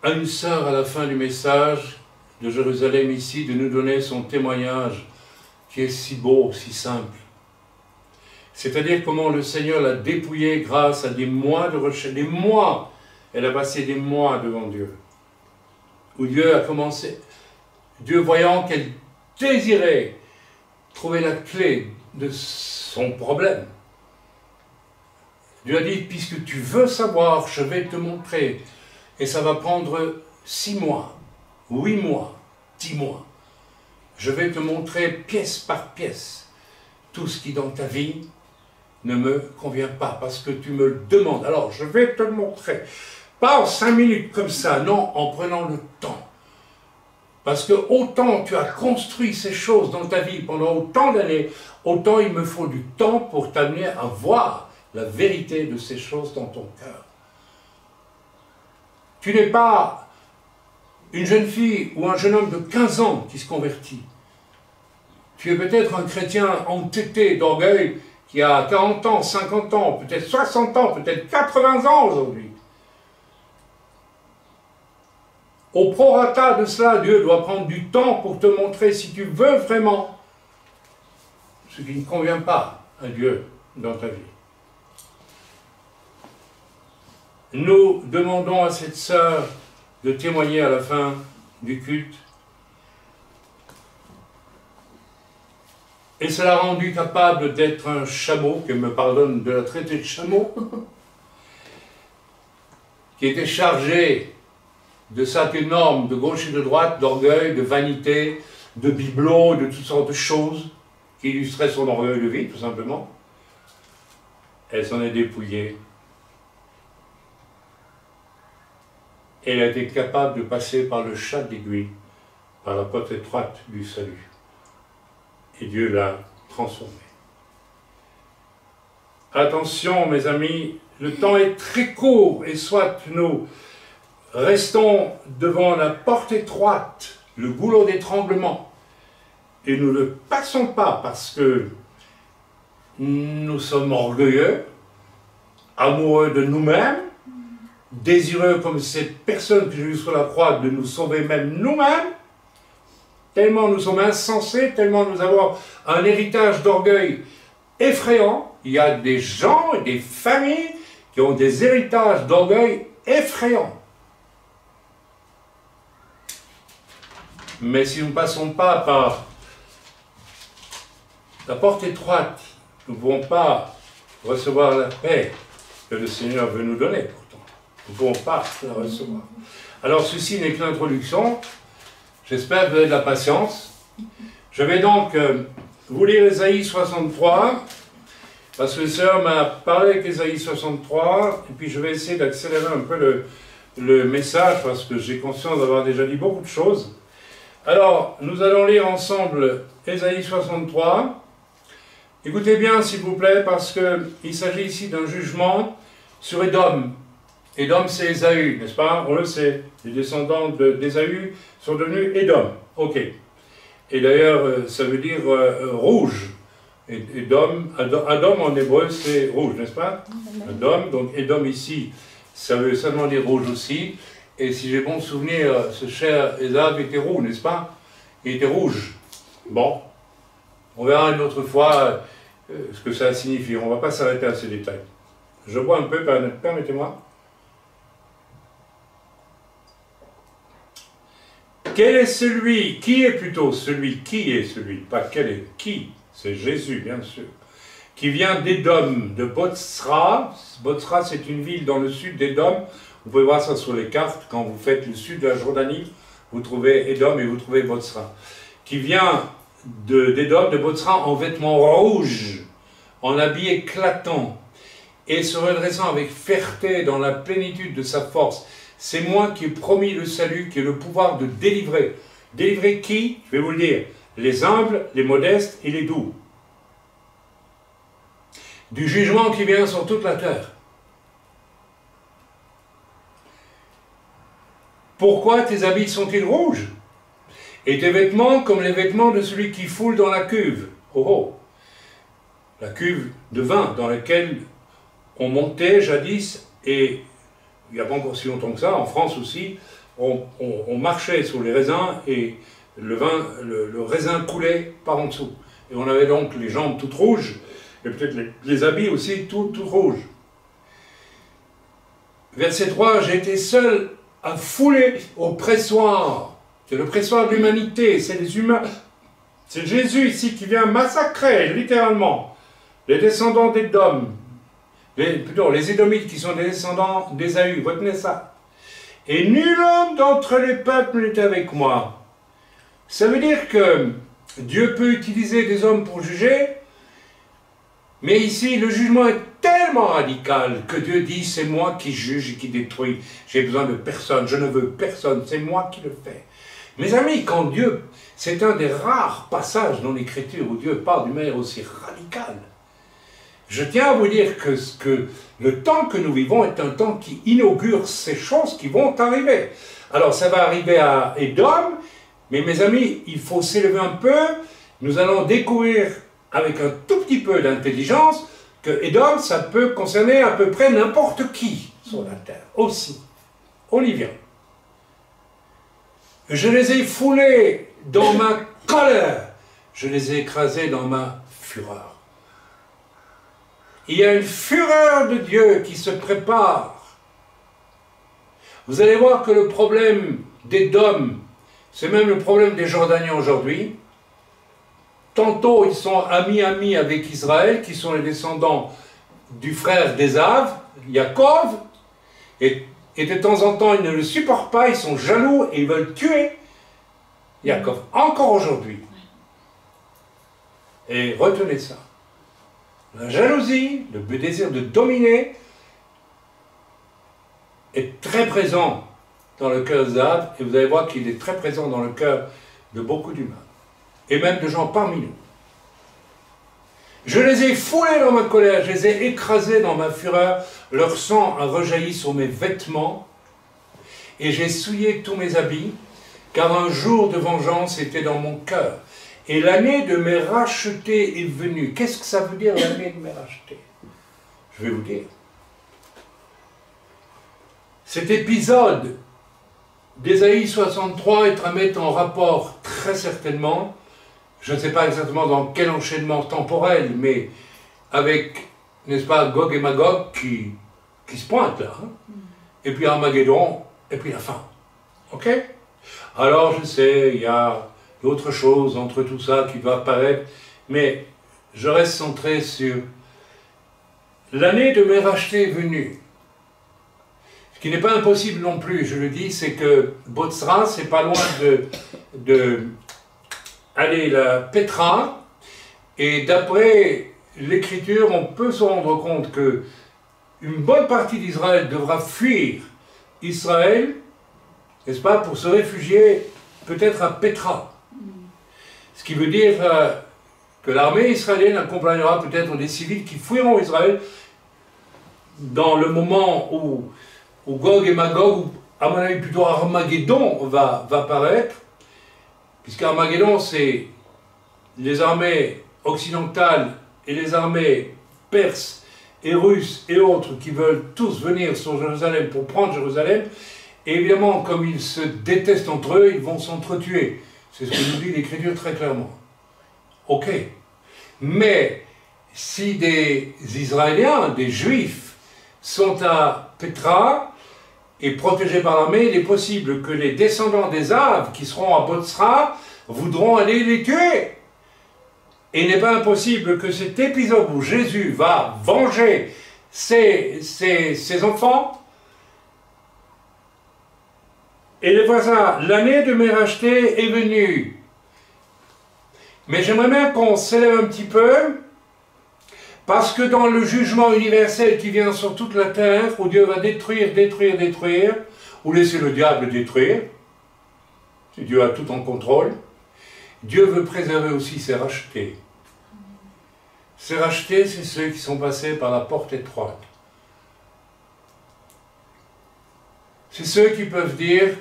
à une sœur à la fin du message de Jérusalem ici de nous donner son témoignage qui est si beau, si simple. C'est-à-dire comment le Seigneur l'a dépouillée grâce à des mois de recherche, des mois. Elle a passé des mois devant Dieu. Où Dieu a commencé, Dieu voyant qu'elle désirait trouver la clé de son problème. Dieu a dit, puisque tu veux savoir, je vais te montrer. Et ça va prendre 6 mois, 8 mois, 10 mois. Je vais te montrer pièce par pièce tout ce qui dans ta vie ne me convient pas, parce que tu me le demandes. Alors, je vais te le montrer. Pas en 5 minutes comme ça, non, en prenant le temps. Parce que autant tu as construit ces choses dans ta vie pendant autant d'années, autant il me faut du temps pour t'amener à voir la vérité de ces choses dans ton cœur. Tu n'es pas une jeune fille ou un jeune homme de 15 ans qui se convertit. Tu es peut-être un chrétien entêté d'orgueil qui a 40 ans, 50 ans, peut-être 60 ans, peut-être 80 ans aujourd'hui. Au prorata de cela, Dieu doit prendre du temps pour te montrer si tu veux vraiment ce qui ne convient pas à Dieu dans ta vie. Nous demandons à cette sœur de témoigner à la fin du culte. Et cela l'a rendu capable d'être un chameau, qu'elle me pardonne de la traiter de chameau, qui était chargé de sacs énormes de gauche et de droite, d'orgueil, de vanité, de bibelots, de toutes sortes de choses qui illustraient son orgueil de vie, tout simplement. Elle s'en est dépouillée. Elle a été capable de passer par le chat d'aiguille, par la porte étroite du salut. Et Dieu l'a transformée. Attention, mes amis, le temps est très court, et soit nous restons devant la porte étroite, le goulot d'étranglement, et nous ne passons pas parce que nous sommes orgueilleux, amoureux de nous-mêmes, désireux comme cette personne que j'ai vue sur la croix de nous sauver même nous-mêmes, tellement nous sommes insensés, tellement nous avons un héritage d'orgueil effrayant. Il y a des gens et des familles qui ont des héritages d'orgueil effrayants. Mais si nous ne passons pas par la porte étroite. Nous ne pouvons pas recevoir la paix que le Seigneur veut nous donner, pourtant. Nous ne pouvons pas la recevoir. Alors, ceci n'est que l'introduction. J'espère que vous avez de la patience. Je vais donc vous lire Ésaïe 63, parce que le Seigneur m'a parlé avec Ésaïe 63, et puis je vais essayer d'accélérer un peu le message, parce que j'ai conscience d'avoir déjà dit beaucoup de choses. Alors, nous allons lire ensemble Ésaïe 63. Écoutez bien, s'il vous plaît, parce qu'il s'agit ici d'un jugement sur Édom. Édom, c'est Ésaü, n'est-ce pas? On le sait, les descendants d'Ésaü sont devenus Édom. Ok. Et d'ailleurs, ça veut dire rouge. Édom, Adom en hébreu, c'est rouge, n'est-ce pas? Adom, donc Édom ici, ça veut seulement dire rouge aussi. Et si j'ai bon souvenir, ce cher Ésaü était roux, n'est-ce pas? Il était rouge. Bon. On verra une autre fois ce que ça signifie. On ne va pas s'arrêter à ces détails. Je bois un peu, permettez-moi. Quel est celui, qui est plutôt celui, qui est celui, pas quel est, qui, c'est Jésus bien sûr, qui vient d'Édom, de Botsra. Botsra c'est une ville dans le sud d'Édom, vous pouvez voir ça sur les cartes, quand vous faites le sud de la Jordanie, vous trouvez Édom et vous trouvez Botsra, qui vient d'Édom, de Botsra en vêtements rouges, en habit éclatant, et se redressant avec fierté dans la plénitude de sa force. C'est moi qui ai promis le salut, qui ai le pouvoir de délivrer. Délivrer qui? Je vais vous le dire. Les humbles, les modestes et les doux. Du jugement qui vient sur toute la terre. Pourquoi tes habits sont-ils rouges? Et tes vêtements comme les vêtements de celui qui foule dans la cuve. Oh oh! La cuve de vin dans laquelle on montait jadis, et il n'y a pas encore si longtemps que ça, en France aussi, on marchait sur les raisins et le raisin coulait par en dessous. Et on avait donc les jambes toutes rouges, et peut-être les habits aussi tout rouges. Verset 3, j'ai été seul à fouler au pressoir. C'est le pressoir de l'humanité, c'est les humains. C'est Jésus ici qui vient massacrer, littéralement, les descendants d'Édom. Plutôt, les Édomites qui sont des descendants d'Ésaü, retenez ça. Et nul homme d'entre les peuples n'était avec moi. Ça veut dire que Dieu peut utiliser des hommes pour juger, mais ici le jugement est tellement radical que Dieu dit c'est moi qui juge et qui détruit. J'ai besoin de personne, je ne veux personne, c'est moi qui le fais. Mes amis, quand Dieu, c'est un des rares passages dans l'Écriture où Dieu parle d'une manière aussi radicale. Je tiens à vous dire que le temps que nous vivons est un temps qui inaugure ces choses qui vont arriver. Alors ça va arriver à Édom, mais mes amis, il faut s'élever un peu. Nous allons découvrir avec un tout petit peu d'intelligence que Édom, ça peut concerner à peu près n'importe qui sur la terre, aussi. On y vient. Je les ai foulés dans ma colère, je les ai écrasés dans ma fureur. Il y a une fureur de Dieu qui se prépare. Vous allez voir que le problème d'Édom, c'est même le problème des Jordaniens aujourd'hui. Tantôt, ils sont amis avec Israël, qui sont les descendants du frère d'Ésav, Yaakov, et de temps en temps, ils ne le supportent pas, ils sont jaloux et ils veulent tuer Yaakov, encore aujourd'hui. Et retenez ça. La jalousie, le désir de dominer est très présent dans le cœur d'Ésav, et vous allez voir qu'il est très présent dans le cœur de beaucoup d'humains, et même de gens parmi nous. Je les ai foulés dans ma colère, je les ai écrasés dans ma fureur, leur sang a rejailli sur mes vêtements, et j'ai souillé tous mes habits, car un jour de vengeance était dans mon cœur. Et l'année de mes rachetés est venue. Qu'est-ce que ça veut dire, l'année de mes rachetés? Je vais vous dire. Cet épisode d'Ésaïe 63 est à mettre en rapport très certainement, je ne sais pas exactement dans quel enchaînement temporel, mais avec, n'est-ce pas, Gog et Magog qui se pointent là. Hein? Et puis Armageddon, et puis la fin. Ok? Alors je sais, il y a d'autres choses entre tout ça qui doit apparaître, mais je reste centré sur l'année de mes rachetés venue. Ce qui n'est pas impossible non plus, je le dis, c'est que Bozrah, c'est pas loin de aller la Petra, et d'après l'Écriture, on peut se rendre compte que une bonne partie d'Israël devra fuir Israël, n'est-ce pas, pour se réfugier peut-être à Petra. Ce qui veut dire que l'armée israélienne accompagnera peut-être des civils qui fuiront Israël dans le moment où Gog et Magog, ou à mon avis plutôt Armageddon va paraître, puisque Armageddon c'est les armées occidentales et les armées perses et russes et autres qui veulent tous venir sur Jérusalem pour prendre Jérusalem, et évidemment comme ils se détestent entre eux, ils vont s'entretuer. C'est ce que nous dit l'Écriture très clairement. Ok. Mais si des Israéliens, des Juifs, sont à Petra et protégés par l'armée, il est possible que les descendants des Aves qui seront à Bozrah voudront aller les tuer. Et il n'est pas impossible que cet épisode où Jésus va venger ses enfants, et le voisin, l'année de mes rachetés est venue. Mais j'aimerais bien qu'on s'élève un petit peu, parce que dans le jugement universel qui vient sur toute la terre, où Dieu va détruire, ou laisser le diable détruire, si Dieu a tout en contrôle, Dieu veut préserver aussi ses rachetés. Ses rachetés, c'est ceux qui sont passés par la porte étroite. C'est ceux qui peuvent dire,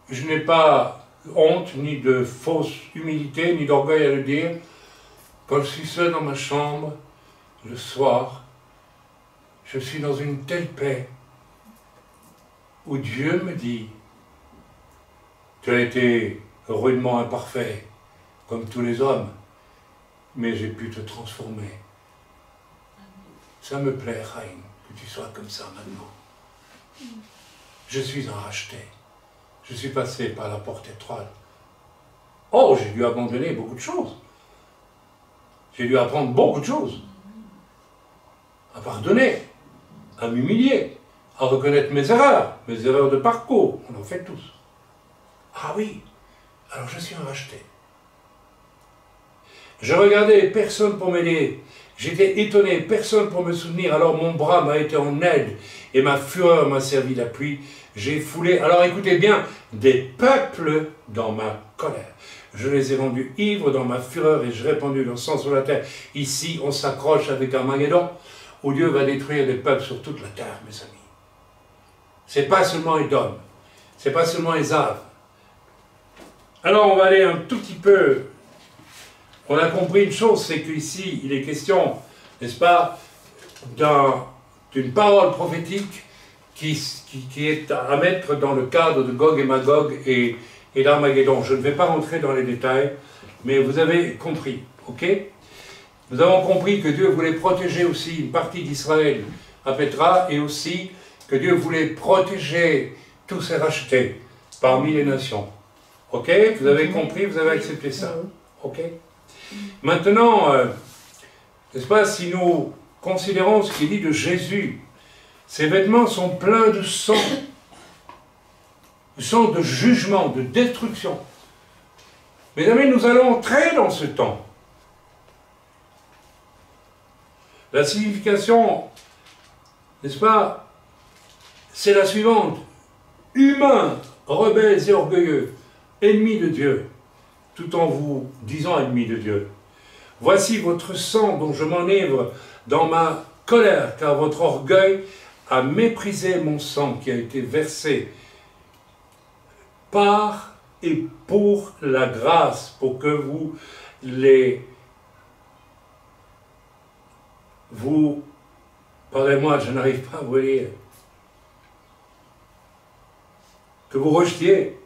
je n'ai pas honte, ni de fausse humilité, ni d'orgueil à le dire, quand je suis seul dans ma chambre, le soir, je suis dans une telle paix, où Dieu me dit, tu as été rudement imparfait, comme tous les hommes, mais j'ai pu te transformer. Ça me plaît, Chaim, que tu sois comme ça maintenant. Je suis un racheté. Je suis passé par la porte étroite. Oh, j'ai dû abandonner beaucoup de choses. J'ai dû apprendre beaucoup de choses. À pardonner, à m'humilier, à reconnaître mes erreurs de parcours. On en fait tous. Ah oui, alors je suis un racheté. Je regardais personne pour m'aider. J'étais étonné, personne pour me soutenir. Alors mon bras m'a été en aide et ma fureur m'a servi d'appui. J'ai foulé, alors écoutez bien, des peuples dans ma colère. Je les ai rendus ivres dans ma fureur et j'ai répandu leur sang sur la terre. Ici, on s'accroche avec Armageddon, où Dieu va détruire des peuples sur toute la terre, mes amis. C'est pas seulement Édom, c'est pas seulement Ésav. Alors on va aller un tout petit peu. On a compris une chose, c'est qu'ici, il est question, n'est-ce pas, d'une parole prophétique qui est à mettre dans le cadre de Gog et Magog et d'Armageddon. Je ne vais pas rentrer dans les détails, mais vous avez compris, ok? Nous avons compris que Dieu voulait protéger aussi une partie d'Israël à Petra, et aussi que Dieu voulait protéger tous ses rachetés parmi les nations. Ok? Vous avez compris, vous avez accepté ça. Ok? Maintenant, n'est-ce pas, si nous considérons ce qu'il dit de Jésus, ses vêtements sont pleins de sang de jugement, de destruction. Mes amis, nous allons entrer dans ce temps. La signification, n'est-ce pas, c'est la suivante. Humains, rebelles et orgueilleux, ennemis de Dieu, tout en vous disant ennemis de Dieu. Voici votre sang dont je m'enivre dans ma colère, car votre orgueil a méprisé mon sang qui a été versé par et pour la grâce, pour que pardonnez-moi, je n'arrive pas à vous lire, que vous rejetiez,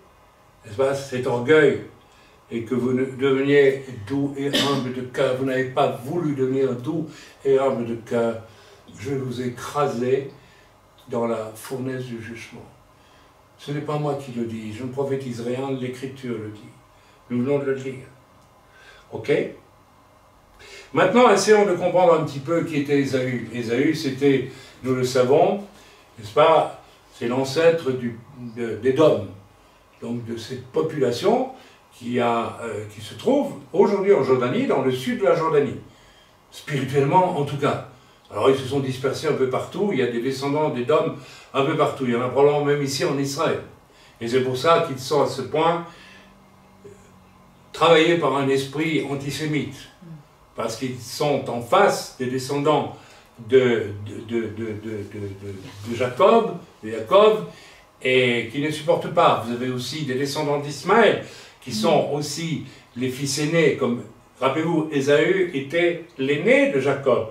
n'est-ce pas, cet orgueil, et que vous deveniez doux et humble de cœur. Vous n'avez pas voulu devenir doux et humble de cœur. Je vous ai écrasé dans la fournaise du jugement. Ce n'est pas moi qui le dis, je ne prophétise rien, l'Écriture le dit. Nous venons de le lire. Ok? Maintenant, essayons de comprendre un petit peu qui était Ésaü. Ésaü, c'était, nous le savons, n'est-ce pas, c'est l'ancêtre d'Édom, donc de cette population qui se trouve aujourd'hui en Jordanie, dans le sud de la Jordanie, spirituellement en tout cas. Alors ils se sont dispersés un peu partout, il y a des descendants d'Édom un peu partout, il y en a probablement même ici en Israël. Et c'est pour ça qu'ils sont à ce point travaillés par un esprit antisémite, parce qu'ils sont en face des descendants de Jacob, et qui ne supportent pas. Vous avez aussi des descendants d'Ismaël, qui sont aussi les fils aînés, comme, rappelez-vous, Ésaü était l'aîné de Jacob,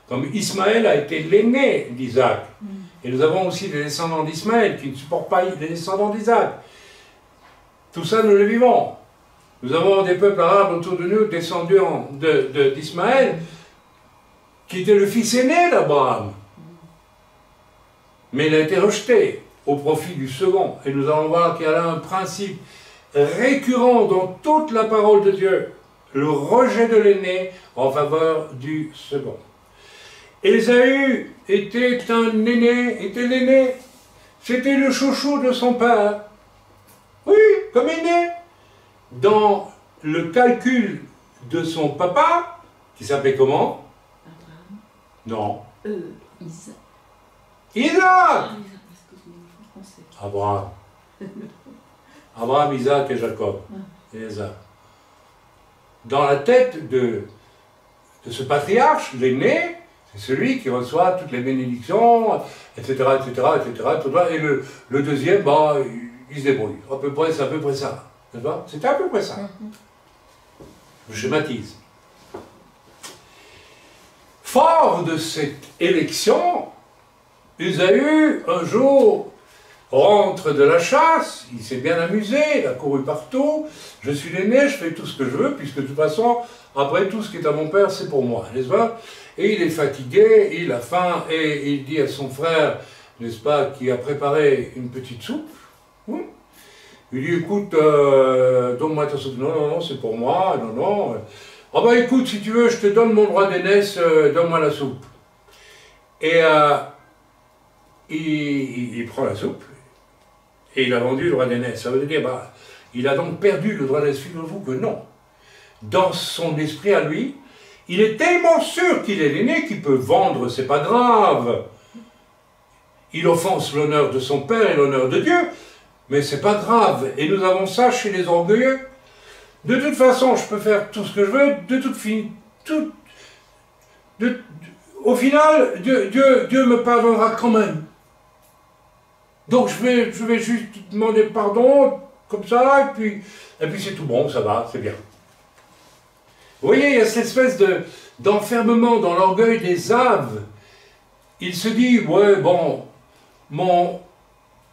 comme Ismaël a été l'aîné d'Isaac. Et nous avons aussi des descendants d'Ismaël qui ne supportent pas les descendants d'Isaac. Tout ça, nous le vivons. Nous avons des peuples arabes autour de nous, descendants d'Ismaël, qui était le fils aîné d'Abraham. Mais il a été rejeté au profit du second. Et nous allons voir qu'il y a là un principe récurrent dans toute la parole de Dieu, le rejet de l'aîné en faveur du second. Ésaü était l'aîné, c'était le chouchou de son père. Oui, comme aîné. Dans le calcul de son papa, qui s'appelait comment? Non. Isaac. Isaac. Abraham. Abraham, Isaac et Jacob. Et Isaac. Dans la tête de ce patriarche, l'aîné, c'est celui qui reçoit toutes les bénédictions, etc., etc., etc. Et le deuxième, bah, il se débrouille. À peu près, c'est à peu près ça. C'était à peu près ça. Je schématise. Fort de cette élection, Ésaü, un jour, rentre de la chasse, il s'est bien amusé, il a couru partout, je suis l'aîné, je fais tout ce que je veux, puisque de toute façon, après tout ce qui est à mon père, c'est pour moi, n'est-ce pas? Et il est fatigué, il a faim, et il dit à son frère, n'est-ce pas, qui a préparé une petite soupe, il dit, écoute, donne-moi ta soupe. Non, non, non, c'est pour moi, non, non. Ah ben écoute, si tu veux, je te donne mon droit d'aînesse, donne-moi la soupe. Et il prend la soupe, et il a vendu le droit d'aînesse. Ça veut dire, bah, il a donc perdu le droit d'aînesse. Figurez-vous que non. Dans son esprit à lui, il est tellement sûr qu'il est l'aîné qu'il peut vendre, c'est pas grave. Il offense l'honneur de son père et l'honneur de Dieu, mais c'est pas grave. Et nous avons ça chez les orgueilleux. De toute façon, je peux faire tout ce que je veux, au final, Dieu me pardonnera quand même. Donc je vais juste demander pardon, comme ça, et puis c'est tout bon, ça va, c'est bien. Vous voyez, il y a cette espèce d'enfermement dans l'orgueil des Aves. Il se dit, ouais, bon,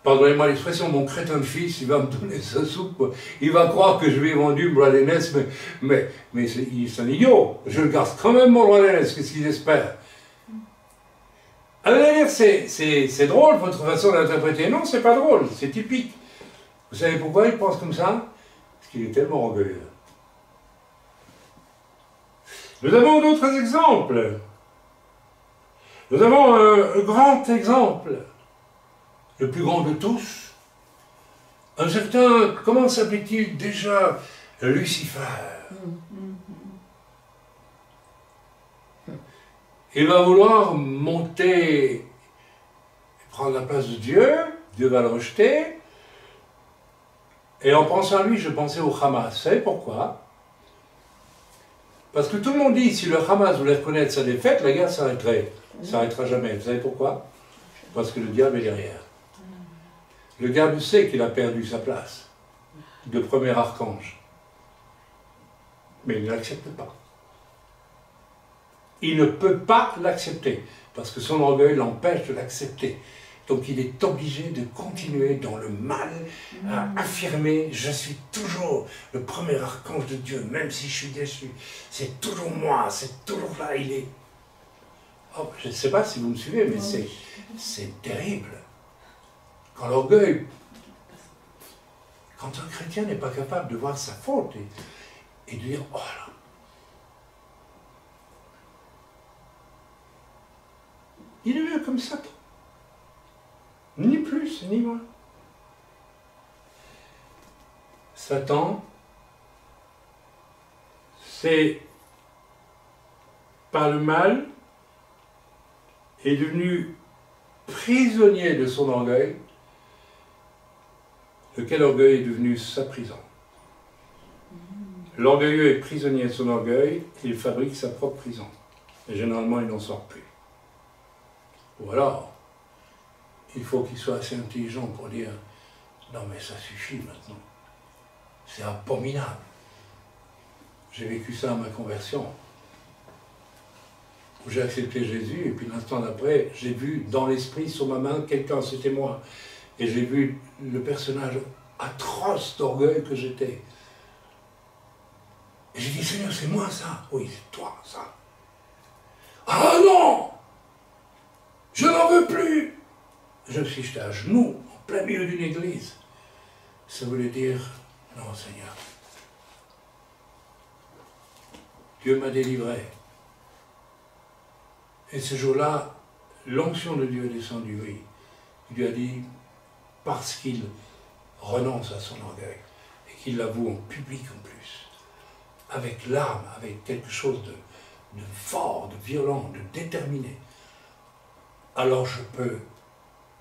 pardonnez-moi l'expression, mon crétin de fils, il va me donner sa soupe, il va croire que je lui ai vendu mon droit d'aînesse, mais c'est un idiot, je le garde quand même mon droit d'aînesse, qu'est-ce qu'il espère? Alors, c'est drôle, votre façon d'interpréter. Non, c'est pas drôle, c'est typique. Vous savez pourquoi il pense comme ça? Parce qu'il est tellement orgueilleux. Nous avons d'autres exemples. Nous avons un grand exemple, le plus grand de tous. Un certain, comment s'appelait-il déjà? Lucifer. Il va vouloir monter et prendre la place de Dieu. Dieu va le rejeter. Et en pensant à lui, je pensais au Hamas. Vous savez pourquoi? Parce que tout le monde dit, si le Hamas voulait reconnaître sa défaite, la guerre s'arrêterait. Ça s'arrêtera jamais. Vous savez pourquoi? Parce que le diable est derrière. Le diable sait qu'il a perdu sa place de premier archange. Mais il ne l'accepte pas. Il ne peut pas l'accepter, parce que son orgueil l'empêche de l'accepter. Donc il est obligé de continuer dans le mal, à affirmer « Je suis toujours le premier archange de Dieu, même si je suis déçu. C'est toujours moi, c'est toujours là, il est... » Oh, je ne sais pas si vous me suivez, mais c'est terrible. Quand l'orgueil... Quand un chrétien n'est pas capable de voir sa faute et de dire « Oh là !» Il est vu comme Satan. Ni plus, ni moins. Satan, c'est par le mal, est devenu prisonnier de son orgueil, lequel orgueil est devenu sa prison. L'orgueilleux est prisonnier de son orgueil, il fabrique sa propre prison. Et généralement, il n'en sort plus. Ou alors, il faut qu'il soit assez intelligent pour dire « Non mais ça suffit maintenant, c'est abominable. J'ai vécu ça à ma conversion, où j'ai accepté Jésus, et puis l'instant d'après, j'ai vu dans l'esprit sur ma main quelqu'un, c'était moi, et j'ai vu le personnage atroce d'orgueil que j'étais. Et j'ai dit, Seigneur, c'est moi ça? Oui, c'est toi ça. Ah non! Je n'en veux plus! Je me suis jeté à genoux, en plein milieu d'une église. Ça voulait dire, non Seigneur, Dieu m'a délivré. Et ce jour-là, l'onction de Dieu est descendue, oui. Il lui a dit, parce qu'il renonce à son orgueil, et qu'il l'avoue en public en plus, avec larmes, avec quelque chose de fort, de violent, de déterminé, alors je peux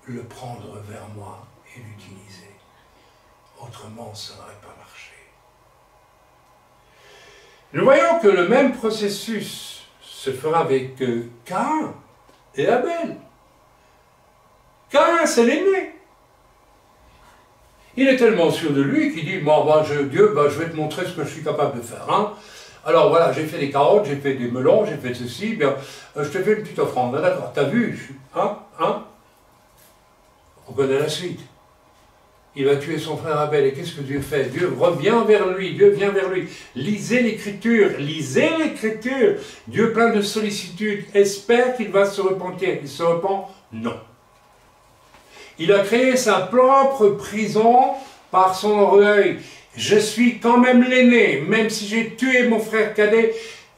le prendre vers moi et l'utiliser. Autrement, ça n'aurait pas marché. Nous voyons que le même processus se fera avec Caïn et Abel. Caïn, c'est l'aîné. Il est tellement sûr de lui qu'il dit, bon, Dieu, je vais te montrer ce que je suis capable de faire. Hein. Alors voilà, j'ai fait des carottes, j'ai fait des melons, j'ai fait ceci, bien, je te fais une petite offrande. D'accord, t'as vu, On connaît la suite. Il va tuer son frère Abel, et qu'est-ce que Dieu fait? Dieu revient vers lui, Dieu vient vers lui. Lisez l'Écriture, lisez l'Écriture. Dieu plein de sollicitude, espère qu'il va se repentir. Il se repent? Non. Il a créé sa propre prison par son orgueil. Je suis quand même l'aîné, même si j'ai tué mon frère cadet.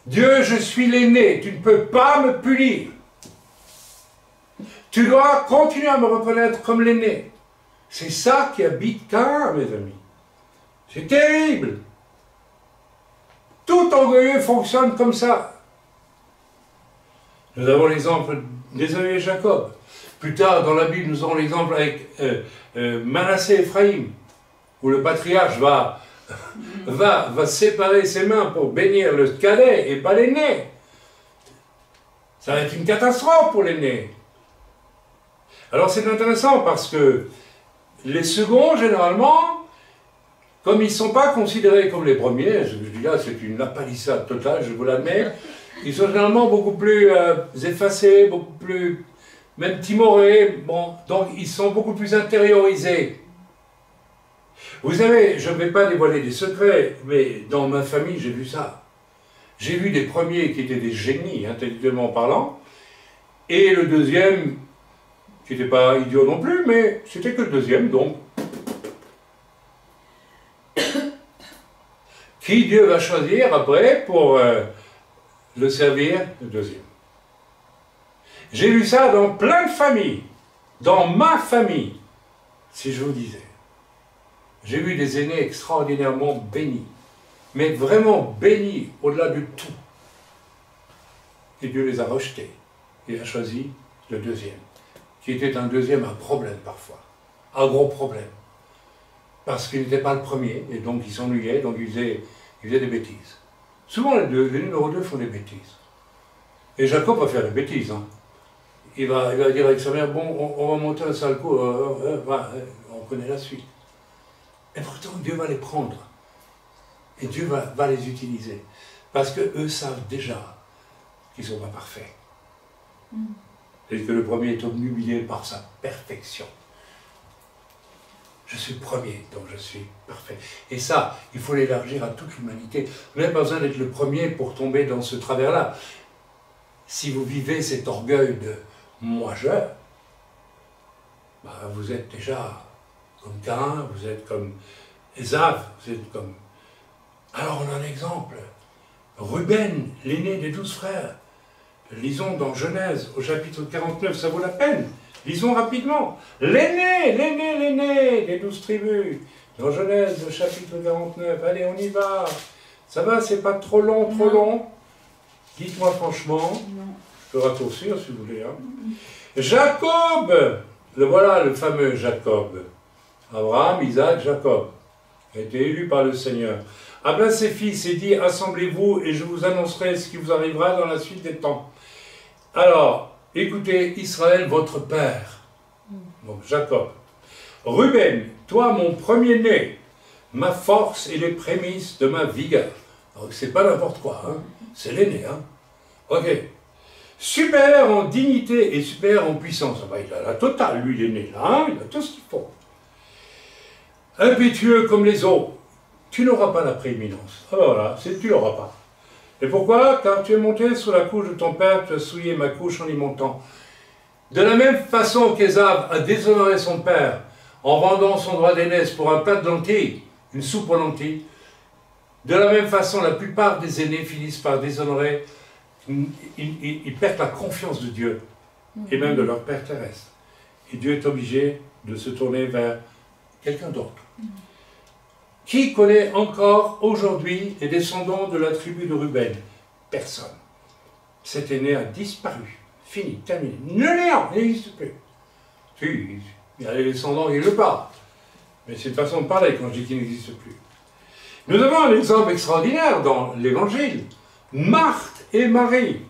Dieu, je suis l'aîné, tu ne peux pas me punir. Tu dois continuer à me reconnaître comme l'aîné. C'est ça qui habite Caïn, mes amis. C'est terrible. Tout orgueilleux fonctionne comme ça. Nous avons l'exemple d'Ésaü et Jacob. Plus tard, dans la Bible, nous aurons l'exemple avec Manassé et Ephraïm, où le patriarche va séparer ses mains pour bénir le cadet et pas l'aîné. Ça va être une catastrophe pour l'aîné. Alors c'est intéressant parce que les seconds, généralement, comme ils ne sont pas considérés comme les premiers, je dis là, c'est une lapalissade totale, je vous l'admets, ils sont généralement beaucoup plus effacés, beaucoup plus, même timorés, bon, donc ils sont beaucoup plus intériorisés. Vous savez, je ne vais pas dévoiler des secrets, mais dans ma famille, j'ai vu ça. J'ai vu des premiers qui étaient des génies, intellectuellement parlant, et le deuxième, qui n'était pas idiot non plus, mais c'était que le deuxième, donc. Qui Dieu va choisir après pour le servir, le deuxième. J'ai vu ça dans plein de familles, dans ma famille, si je vous disais. J'ai vu des aînés extraordinairement bénis, mais vraiment bénis au-delà de tout. Et Dieu les a rejetés. Il a choisi le deuxième, qui était un deuxième à problème parfois, un gros problème. Parce qu'il n'était pas le premier, et donc il s'ennuyait, donc il faisait des bêtises. Souvent les numéros 2 font des bêtises. Et Jacob va faire des bêtises. Hein. Il va dire avec sa mère, bon, on va monter un sale coup, on connaît la suite. Et pourtant, Dieu va les prendre. Et Dieu va les utiliser. Parce qu'eux savent déjà qu'ils ne sont pas parfaits. Et que le premier est obnubilé par sa perfection. Je suis le premier, donc je suis parfait. Et ça, il faut l'élargir à toute l'humanité. Vous n'avez pas besoin d'être le premier pour tomber dans ce travers-là. Si vous vivez cet orgueil de « moi-je », vous êtes déjà comme Caïn, vous êtes comme Ésav, vous êtes comme... Alors on a un exemple. Ruben, l'aîné des 12 frères. Lisons dans Genèse, au chapitre 49, ça vaut la peine. Lisons rapidement. L'aîné, les 12 tribus. Dans Genèse, au chapitre 49. Allez, on y va. Ça va, c'est pas trop long, trop long. Dites-moi franchement. Je peux raccourcir si vous voulez. Hein. Jacob, voilà le fameux Jacob. Abraham, Isaac, Jacob. A été élu par le Seigneur. Appela ses fils et dit, assemblez-vous et je vous annoncerai ce qui vous arrivera dans la suite des temps. Alors, écoutez, Israël, votre père. Donc, Jacob. Ruben, toi, mon premier-né, ma force et les prémices de ma vigueur. Donc, c'est pas n'importe quoi, hein. C'est l'aîné, hein. Ok. Supérieur en dignité et supérieur en puissance. Ah ben, il a la totale, lui, l'aîné, là, hein. Il a tout ce qu'il faut. Impétueux comme les eaux. Tu n'auras pas la prééminence. Ah ben voilà, tu l'auras pas. Et pourquoi? Car tu es monté sous la couche de ton père, tu as souillé ma couche en y montant. De la même façon qu'Ésav a déshonoré son père en vendant son droit d'aînesse pour un plat de lentilles, une soupe aux lentilles, de la même façon, la plupart des aînés finissent par déshonorer, ils perdent la confiance de Dieu, et même de leur père terrestre. Et Dieu est obligé de se tourner vers quelqu'un d'autre. Qui connaît encore aujourd'hui les descendants de la tribu de Ruben? Personne. Cet aîné a disparu. Fini, terminé. Néant, il n'existe plus. Si, il y a les descendants quelque part. Mais c'est une façon de parler quand je dis qu'il n'existe plus. Nous avons un exemple extraordinaire dans l'Évangile. Marthe et Marie.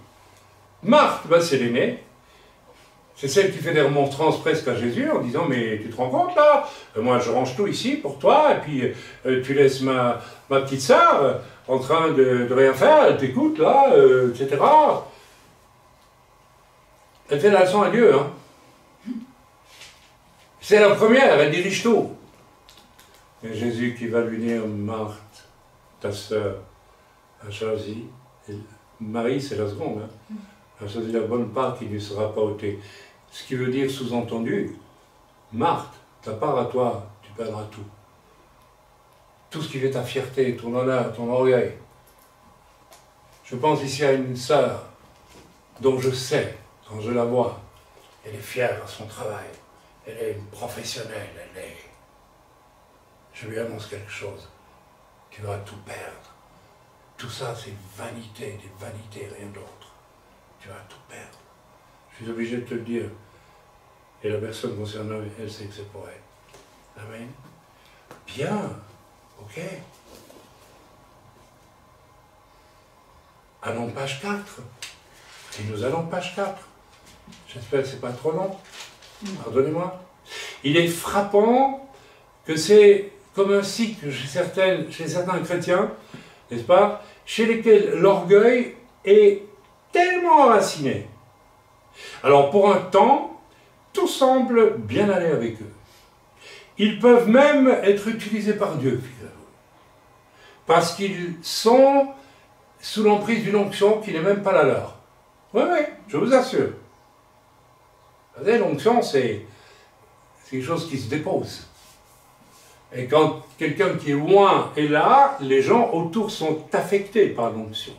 Marthe, ben c'est l'aînée. C'est celle qui fait des remontrances presque à Jésus en disant « Mais tu te rends compte là? Moi je range tout ici pour toi et puis tu laisses ma petite sœur en train de rien faire, elle t'écoute là, etc. » Elle fait la leçon à Dieu. Hein. C'est la première, elle dirige tout. Et Jésus qui va lui dire « Marthe, ta sœur a choisi. » Marie c'est la seconde. Hein. Elle a choisi la bonne part qui ne lui sera pas ôtée. Ce qui veut dire, sous-entendu, Marthe, ta part à toi, tu perdras tout. Tout ce qui fait ta fierté, ton honneur, ton orgueil. Je pense ici à une sœur dont je sais, quand je la vois, elle est fière à son travail, elle est une professionnelle, elle est... Je lui annonce quelque chose, tu vas tout perdre. Tout ça, c'est vanité, des vanités, rien d'autre. Tu vas tout perdre. Je suis obligé de te le dire. Et la personne concernée, elle sait que c'est pour elle. Amen. Bien. Ok. Allons page 4. Et nous allons page 4. J'espère que ce n'est pas trop long. Pardonnez-moi. Il est frappant que c'est comme un cycle chez certains chrétiens, n'est-ce pas, chez lesquels l'orgueil est tellement enraciné. Alors pour un temps, tout semble bien aller avec eux. Ils peuvent même être utilisés par Dieu, parce qu'ils sont sous l'emprise d'une onction qui n'est même pas la leur. Oui, oui, je vous assure. Vous savez, l'onction, c'est quelque chose qui se dépose. Et quand quelqu'un qui est loin est là, les gens autour sont affectés par l'onction.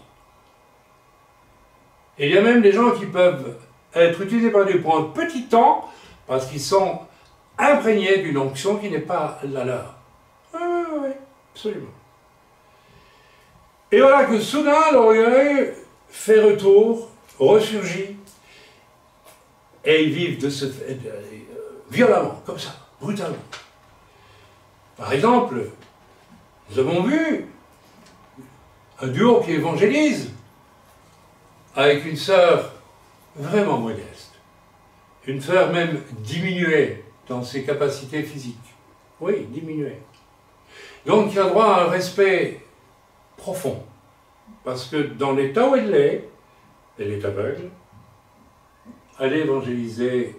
Et il y a même des gens qui peuvent être utilisés par Dieu pour un petit temps, parce qu'ils sont imprégnés d'une onction qui n'est pas la leur. Oui, oui, oui, absolument. Et voilà que soudain, l'orgueil fait retour, ressurgit, et ils vivent de violemment, comme ça, brutalement. Par exemple, nous avons vu un duo qui évangélise avec une sœur vraiment modeste, une sœur même diminuée dans ses capacités physiques. Oui, diminuée. Donc il a droit à un respect profond, parce que dans l'état où elle est aveugle, aller évangéliser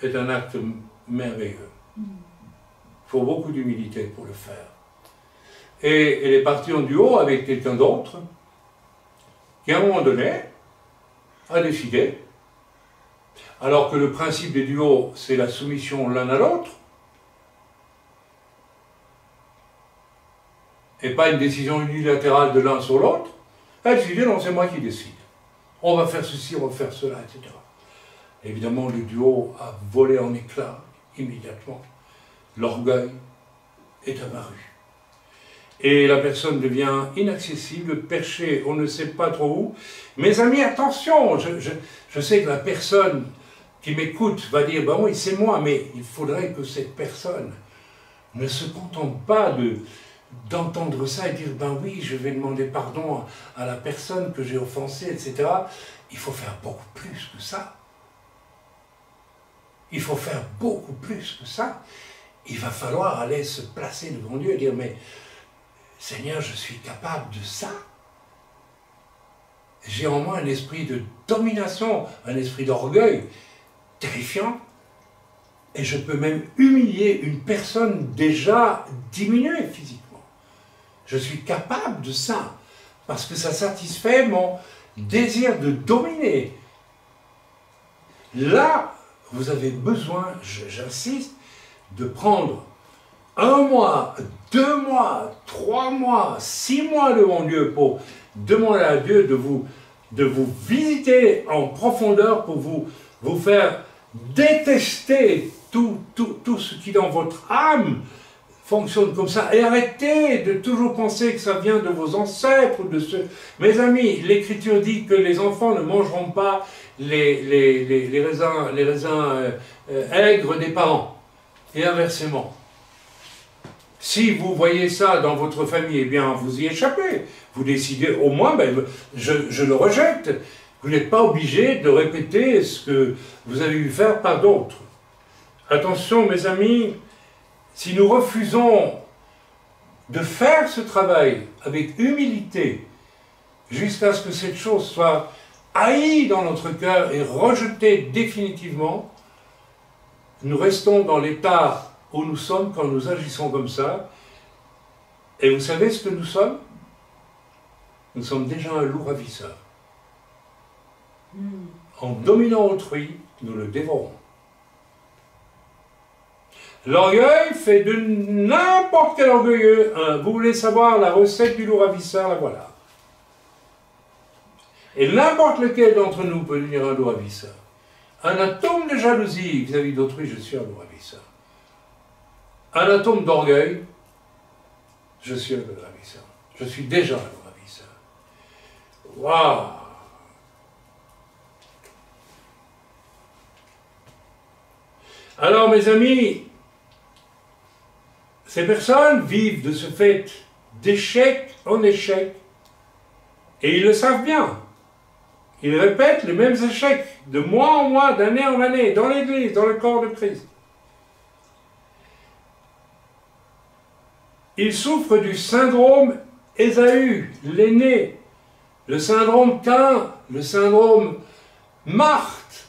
est un acte merveilleux. Il faut beaucoup d'humilité pour le faire. Et elle est partie en duo avec quelqu'un d'autre, qui à un moment donné a décidé, alors que le principe des duos, c'est la soumission l'un à l'autre, et pas une décision unilatérale de l'un sur l'autre, elle a décidé, non, c'est moi qui décide. on va faire ceci, on va faire cela, etc. Évidemment, le duo a volé en éclats immédiatement. L'orgueil est apparu. Et la personne devient inaccessible, perchée, on ne sait pas trop où. Mes amis, attention, je sais que la personne qui m'écoute va dire, ben oui, c'est moi, mais il faudrait que cette personne ne se contente pas d'entendre ça et dire, ben oui, je vais demander pardon à la personne que j'ai offensée, etc. Il faut faire beaucoup plus que ça. Il faut faire beaucoup plus que ça. Il va falloir aller se placer devant Dieu et dire, mais Seigneur, je suis capable de ça. J'ai en moi un esprit de domination, un esprit d'orgueil terrifiant. Et je peux même humilier une personne déjà diminuée physiquement. Je suis capable de ça, parce que ça satisfait mon désir de dominer. Là, vous avez besoin, j'insiste, de prendre 1 mois, 2 mois, 3 mois, 6 mois devant Dieu pour demander à Dieu de vous visiter en profondeur pour vous faire détester tout ce qui dans votre âme fonctionne comme ça. Et arrêtez de toujours penser que ça vient de vos ancêtres ou de ceux... Mes amis, l'Écriture dit que les enfants ne mangeront pas les raisins aigres des parents. Et inversement. Si vous voyez ça dans votre famille, eh bien, vous y échappez. Vous décidez, au moins, ben, je le rejette. Vous n'êtes pas obligé de répéter ce que vous avez vu faire par d'autres. Attention, mes amis, si nous refusons de faire ce travail avec humilité, jusqu'à ce que cette chose soit haïe dans notre cœur et rejetée définitivement, nous restons dans l'état où nous sommes quand nous agissons comme ça. Et vous savez ce que nous sommes? Nous sommes déjà un loup ravisseur. En dominant autrui, nous le dévorons. L'orgueil fait de n'importe quel orgueilleux un. Vous voulez savoir la recette du loup ravisseur? La voilà. Et n'importe lequel d'entre nous peut devenir un loup ravisseur. Un atome de jalousie vis-à-vis d'autrui, je suis un loup ravisseur. Un atome d'orgueil, je suis un loup ravisseur. Je suis déjà un loup ravisseur. Waouh! Alors, mes amis, ces personnes vivent de ce fait d'échec en échec, et ils le savent bien. Ils répètent les mêmes échecs, de mois en mois, d'année en année, dans l'Église, dans le corps de Christ. Ils souffrent du syndrome Ésaü, l'aîné, le syndrome Caïn, le syndrome Marthe.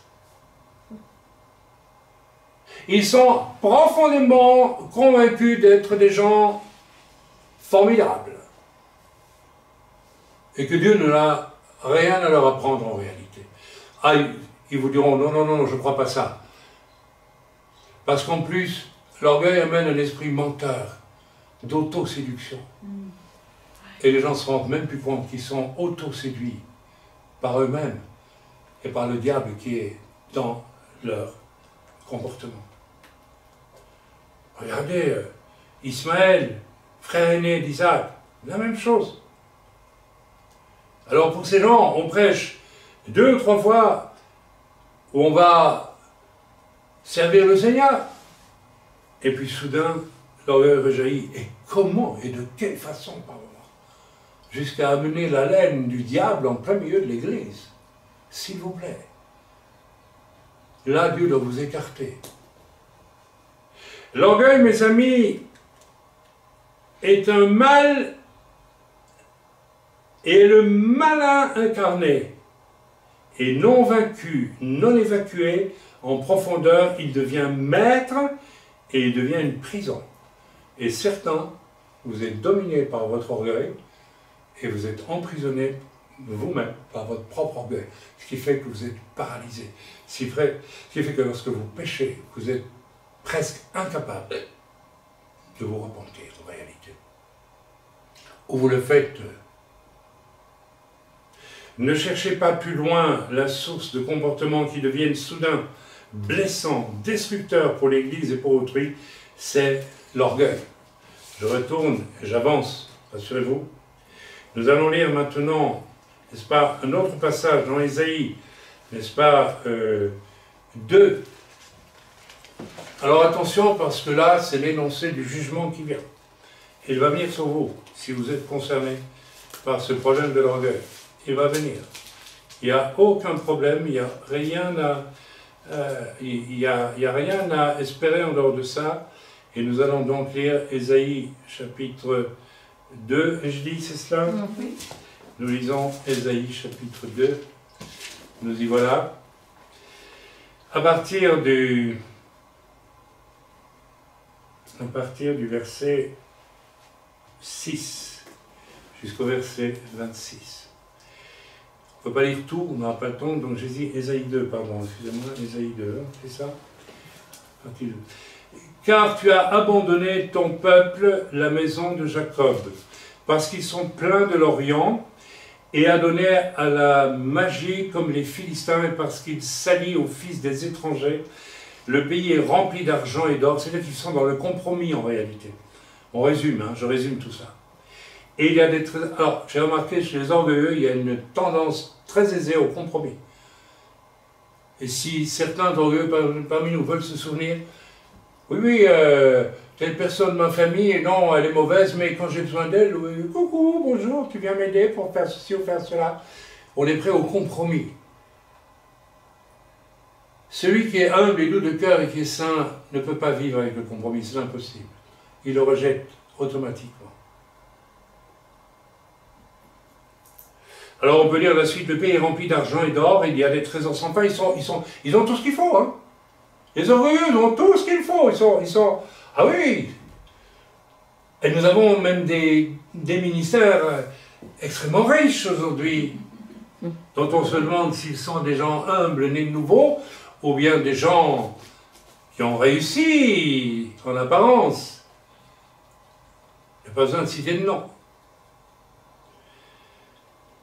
Ils sont profondément convaincus d'être des gens formidables et que Dieu n'a rien à leur apprendre en réalité. Ah, ils vous diront, non, non, non, je ne crois pas ça. Parce qu'en plus, l'orgueil amène un esprit menteur, d'autoséduction. Et les gens ne se rendent même plus compte qu'ils sont autoséduits par eux-mêmes et par le diable qui est dans leur comportement. Regardez, Ismaël, frère aîné d'Isaac, la même chose. Alors pour ces gens, on prêche 2 ou 3 fois où on va servir le Seigneur. Et puis soudain, l'orgueil rejaillit. Et comment et de quelle façon par moment? Jusqu'à amener la laine du diable en plein milieu de l'église. S'il vous plaît. Là, Dieu doit vous écarter. L'orgueil, mes amis, est un mal et le malin incarné. Et non vaincu, non évacué, en profondeur, il devient maître et il devient une prison. Et certains, vous êtes dominés par votre orgueil et vous êtes emprisonnés vous-même par votre propre orgueil. Ce qui fait que vous êtes paralysés. Ce qui fait que lorsque vous péchez, vous êtes presque incapable de vous repentir en réalité. Ou vous le faites. Ne cherchez pas plus loin la source de comportements qui deviennent soudain blessants, destructeurs pour l'Église et pour autrui, c'est l'orgueil. Je retourne et j'avance, rassurez-vous. Nous allons lire maintenant, n'est-ce pas, un autre passage dans Ésaïe, n'est-ce pas, 2. Alors attention, parce que là, c'est l'énoncé du jugement qui vient. Il va venir sur vous, si vous êtes concerné par ce problème de l'orgueil. Il va venir. Il n'y a aucun problème, il n'y a rien à espérer en dehors de ça. Et nous allons donc lire Ésaïe chapitre 2. Et je dis, c'est cela? Oui. Nous lisons Ésaïe chapitre 2. Nous y voilà. À partir du verset 6 jusqu'au verset 26. On ne peut pas lire tout, on n'aura pas le temps, donc j'ai dit Ésaïe 2, pardon, excusez-moi, Ésaïe 2, c'est ça? Car tu as abandonné ton peuple, la maison de Jacob, parce qu'ils sont pleins de l'Orient, et adonnés à la magie comme les Philistins, et parce qu'ils s'allient aux fils des étrangers. Le pays est rempli d'argent et d'or, c'est-à-dire qu'ils sont dans le compromis en réalité. On résume, hein, je résume tout ça. Et il y a des... Alors, j'ai remarqué chez les orgueilleux, il y a une tendance très aisée au compromis. Et si certains orgueilleux parmi nous veulent se souvenir, oui, telle personne de ma famille, non, elle est mauvaise, mais quand j'ai besoin d'elle, oui, coucou, bonjour, tu viens m'aider pour faire ceci ou faire cela. On est prêt au compromis. Celui qui est humble et doux de cœur et qui est saint ne peut pas vivre avec le compromis, c'est impossible. Il le rejette automatiquement. Alors on peut lire la suite, le pays est rempli d'argent et d'or, il y a des trésors sans fin, ils ont tout ce qu'il faut. Hein. Les orgueilleux ont tout ce qu'il faut, ils sont... Ah oui. Et nous avons même des ministères extrêmement riches aujourd'hui, dont on se demande s'ils sont des gens humbles, nés de nouveau, ou bien des gens qui ont réussi en apparence. Il n'y a pas besoin de citer de nom.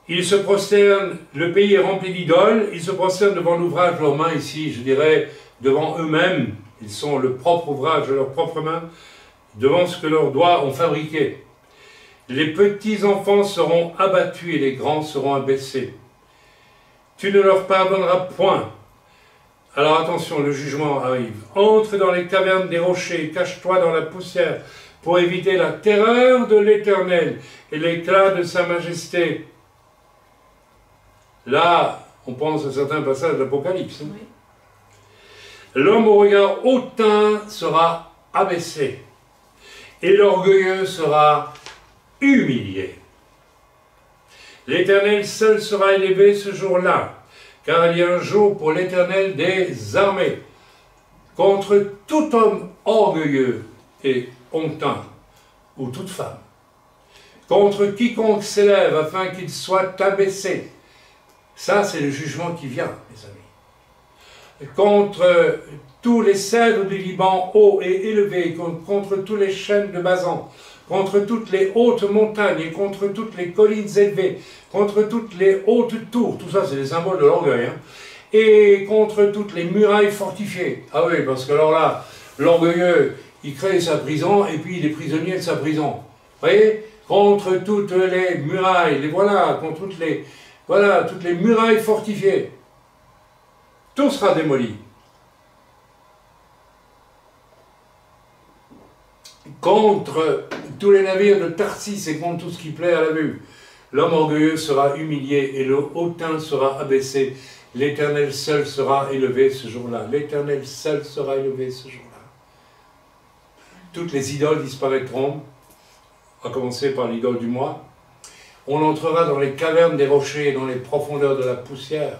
Ils se prosternent, le pays est rempli d'idoles, ils se prosternent devant l'ouvrage de leurs mains ici, je dirais, devant eux-mêmes. Ils sont le propre ouvrage de leurs propres mains, devant ce que leurs doigts ont fabriqué. Les petits enfants seront abattus et les grands seront abaissés. Tu ne leur pardonneras point. Alors attention, le jugement arrive. Entre dans les cavernes des rochers, cache-toi dans la poussière, pour éviter la terreur de l'Éternel et l'éclat de sa majesté. Là, on pense à certains passages de l'Apocalypse. Oui. L'homme au regard hautain sera abaissé, et l'orgueilleux sera humilié. L'Éternel seul sera élevé ce jour-là, car il y a un jour pour l'Éternel des armées, contre tout homme orgueilleux et hautain, ou toute femme, contre quiconque s'élève afin qu'il soit abaissé. Ça, c'est le jugement qui vient, mes amis. Contre tous les cèdres du Liban hauts et élevés, contre tous les chênes de Basan, contre toutes les hautes montagnes et contre toutes les collines élevées, contre toutes les hautes tours, tout ça c'est des symboles de l'orgueil, hein, et contre toutes les murailles fortifiées. Ah oui, parce que alors là, l'orgueilleux, il crée sa prison et puis il est prisonnier de sa prison. Vous voyez? Contre toutes les murailles, les voilà, contre toutes les murailles fortifiées. Tout sera démoli. Contre tous les navires de Tarsis et contre tout ce qui plaît à la vue. L'homme orgueilleux sera humilié et le hautain sera abaissé. L'Éternel seul sera élevé ce jour-là. L'Éternel seul sera élevé ce jour-là. Toutes les idoles disparaîtront, à commencer par l'idole du moi. On entrera dans les cavernes des rochers et dans les profondeurs de la poussière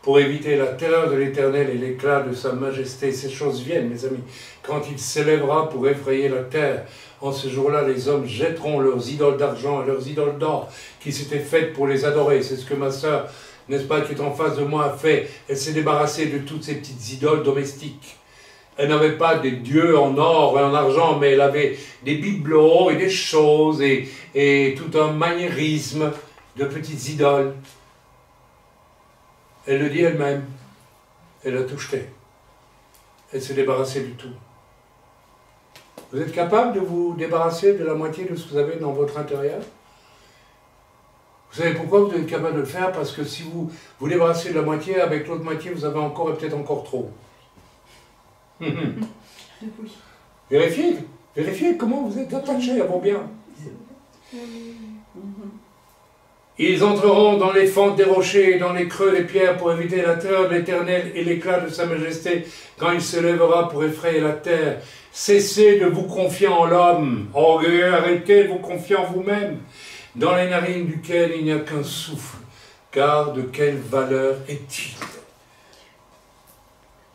pour éviter la terreur de l'Éternel et l'éclat de sa majesté. Ces choses viennent, mes amis, quand il s'élèvera pour effrayer la terre. En ce jour-là, les hommes jetteront leurs idoles d'argent et leurs idoles d'or qui s'étaient faites pour les adorer. C'est ce que ma sœur, n'est-ce pas, qui est en face de moi, a fait. Elle s'est débarrassée de toutes ces petites idoles domestiques. Elle n'avait pas des dieux en or et en argent, mais elle avait des bibelots et des choses et tout un maniérisme de petites idoles. Elle le dit elle-même. Elle a tout jeté. Elle s'est débarrassée du tout. Vous êtes capable de vous débarrasser de la moitié de ce que vous avez dans votre intérieur? Vous savez pourquoi vous êtes capable de le faire? Parce que si vous vous débarrassez de la moitié, avec l'autre moitié, vous avez encore et peut-être encore trop. Vérifiez comment vous êtes attaché à vos biens. Ils entreront dans les fentes des rochers et dans les creux des pierres pour éviter la terreur de l'Éternel et l'éclat de sa majesté quand il se lèvera pour effrayer la terre. Cessez de vous confier en l'homme. Orgueilleux, arrêtez de vous confier en vous-même, dans les narines duquel il n'y a qu'un souffle. Car de quelle valeur est-il?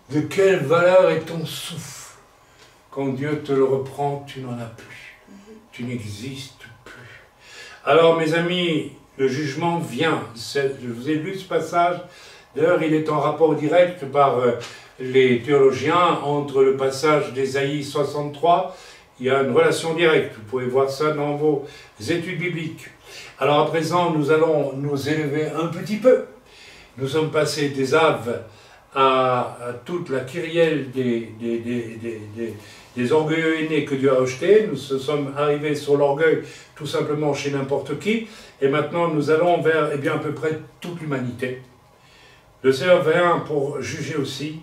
De quelle valeur est ton souffle? Quand Dieu te le reprend, tu n'en as plus. Tu n'existes plus. Alors, mes amis, le jugement vient. Je vous ai lu ce passage. D'ailleurs, il est en rapport direct par les théologiens entre le passage d'Ésaïe 63. Il y a une relation directe. Vous pouvez voir ça dans vos études bibliques. Alors, à présent, nous allons nous élever un petit peu. Nous sommes passés des Aves à toute la kyrielle des orgueilleux aînés que Dieu a rejetés. Nous sommes arrivés sur l'orgueil tout simplement chez n'importe qui. Et maintenant, nous allons vers à peu près toute l'humanité. Le Seigneur vient pour juger aussi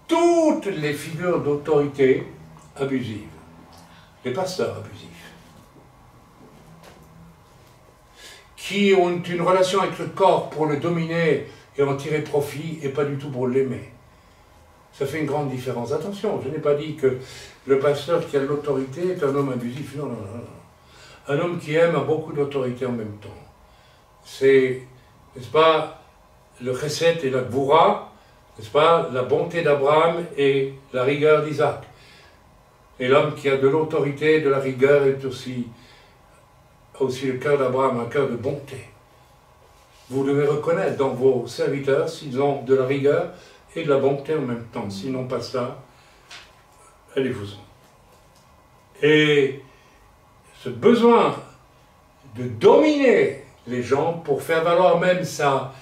toutes les figures d'autorité abusives. Les pasteurs abusifs. Qui ont une relation avec le corps pour le dominer et en tirer profit, et pas du tout pour l'aimer. Ça fait une grande différence. Attention, je n'ai pas dit que le pasteur qui a l'autorité est un homme abusif. Non, non, non, non. Un homme qui aime a beaucoup d'autorité en même temps. C'est, n'est-ce pas, le chesed et la gvoura, n'est-ce pas, la bonté d'Abraham et la rigueur d'Isaac. Et l'homme qui a de l'autorité et de la rigueur a aussi le cœur d'Abraham, un cœur de bonté. Vous devez reconnaître dans vos serviteurs s'ils ont de la rigueur et de la bonté en même temps. S'ils n'ont pas ça, allez-vous-en. Et ce besoin de dominer les gens pour faire valoir même sa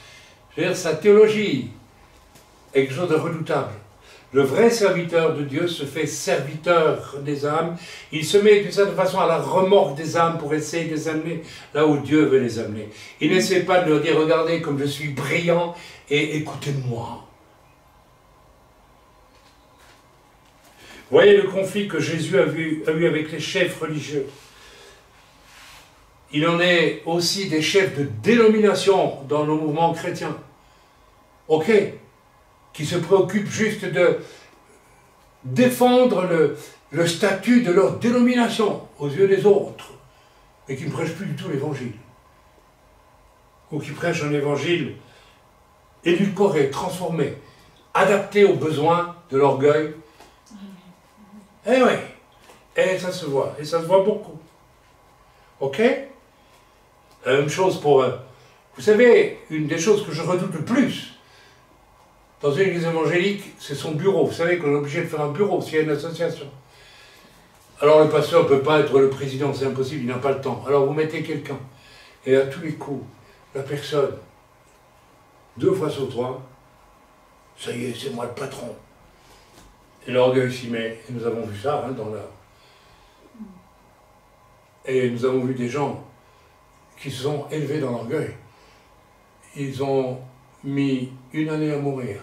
théologie est quelque chose de redoutable. Le vrai serviteur de Dieu se fait serviteur des âmes. Il se met d'une certaine façon à la remorque des âmes pour essayer de les amener là où Dieu veut les amener. Il n'essaie pas de leur dire, regardez comme je suis brillant et écoutez-moi. Voyez le conflit que Jésus a eu avec les chefs religieux. Il en est aussi des chefs de dénomination dans nos mouvements chrétiens. Ok, qui se préoccupent juste de défendre le statut de leur dénomination aux yeux des autres, mais qui ne prêchent plus du tout l'évangile. Ou qui prêchent un évangile édulcoré, transformé, adapté aux besoins de l'orgueil. Eh oui, et ça se voit beaucoup. Ok? La même chose pour... vous savez, une des choses que je redoute le plus, dans une église évangélique, c'est son bureau. Vous savez qu'on est obligé de faire un bureau s'il y a une association. Alors le pasteur ne peut pas être le président, c'est impossible, il n'a pas le temps. Alors vous mettez quelqu'un. Et à tous les coups, la personne, 2 fois sur 3, ça y est, c'est moi le patron. Et l'orgueil s'y met. Et nous avons vu ça dans la... Et nous avons vu des gens qui se sont élevés dans l'orgueil. Ils ont mis 1 année à mourir.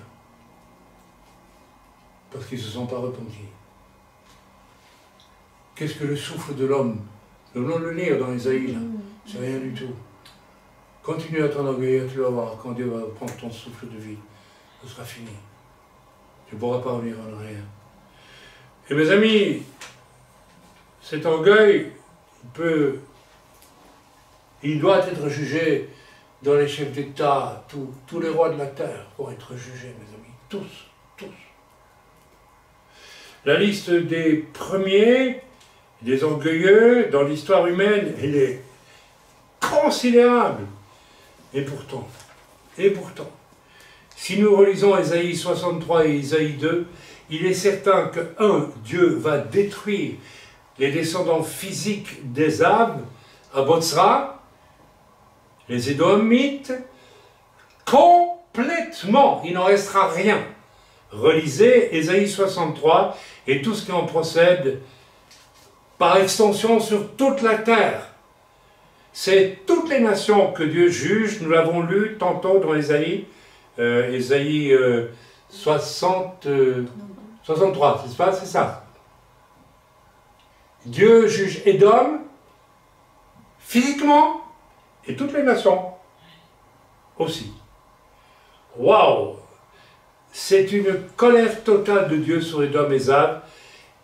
Parce qu'ils ne se sont pas repentis. Qu'est-ce que le souffle de l'homme? Nous allons le lire dans Ésaïe, là. C'est rien du tout. Continue à t'enorgueillir, tu vas voir, quand Dieu va prendre ton souffle de vie, ce sera fini. Tu ne pourras pas revenir en arrière. Et mes amis, cet orgueil, il doit être jugé dans les chefs d'État, tous les rois de la terre vont être jugés, mes amis, tous. La liste des premiers, des orgueilleux dans l'histoire humaine, elle est considérable. Et pourtant, si nous relisons Ésaïe 63 et Ésaïe 2, il est certain que, Dieu va détruire les descendants physiques des Aves à Botsra, les Édomites, complètement, il n'en restera rien. Relisez Ésaïe 63 et tout ce qui en procède, par extension sur toute la terre. C'est toutes les nations que Dieu juge, nous l'avons lu tantôt dans Ésaïe 63, c'est pas, c'est ça. Dieu juge Édom, physiquement, et toutes les nations aussi. Waouh! C'est une colère totale de Dieu sur Édom et Zab,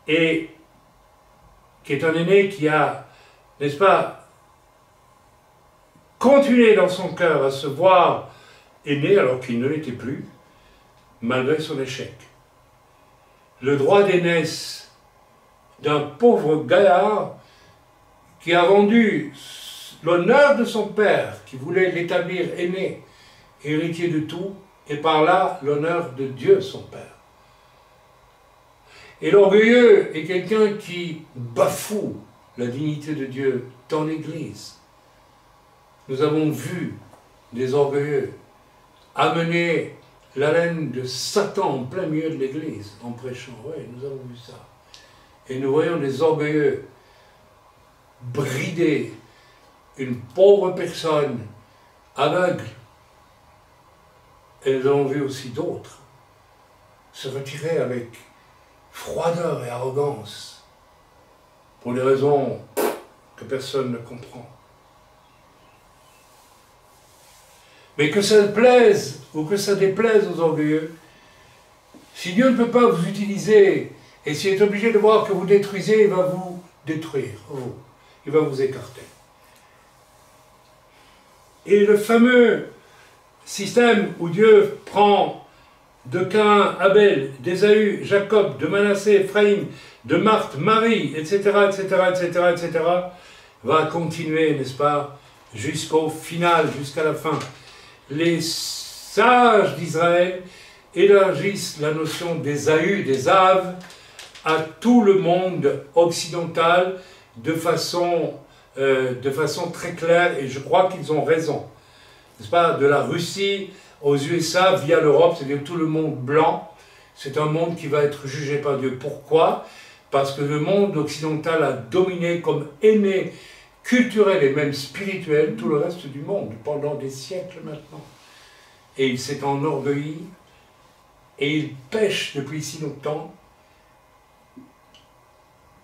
et qui est un aîné qui a, n'est-ce pas, continué dans son cœur à se voir aîné alors qu'il ne l'était plus, malgré son échec. Le droit d'aînesse d'un pauvre gaillard qui a vendu l'honneur de son père, qui voulait l'établir aîné, héritier de tout, et par là l'honneur de Dieu, son père. Et l'orgueilleux est quelqu'un qui bafoue la dignité de Dieu dans l'Église. Nous avons vu des orgueilleux amener la laine de Satan en plein milieu de l'Église en prêchant. Oui, nous avons vu ça. Et nous voyons des orgueilleux brider une pauvre personne aveugle. Et nous avons vu aussi d'autres se retirer avec froideur et arrogance pour des raisons que personne ne comprend. Mais que ça plaise ou que ça déplaise aux orgueilleux, si Dieu ne peut pas vous utiliser et s'il est obligé de voir que vous détruisez, il va vous détruire, vous. Il va vous écarter. Et le fameux système où Dieu prend de Caïn, Abel, d'Ésaü, Jacob, de Manassé, Ephraïm, de Marthe, Marie, etc., etc., etc., etc., va continuer, n'est-ce pas, jusqu'au final, jusqu'à la fin. Les sages d'Israël élargissent la notion d'Ésaü, des Aves, à tout le monde occidental de façon très claire, et je crois qu'ils ont raison. N'est-ce pas, de la Russie aux USA via l'Europe, c'est-à-dire tout le monde blanc, c'est un monde qui va être jugé par Dieu. Pourquoi? Parce que le monde occidental a dominé comme aîné culturel et même spirituel tout le reste du monde pendant des siècles maintenant. Et il s'est enorgueilli et il pêche depuis si longtemps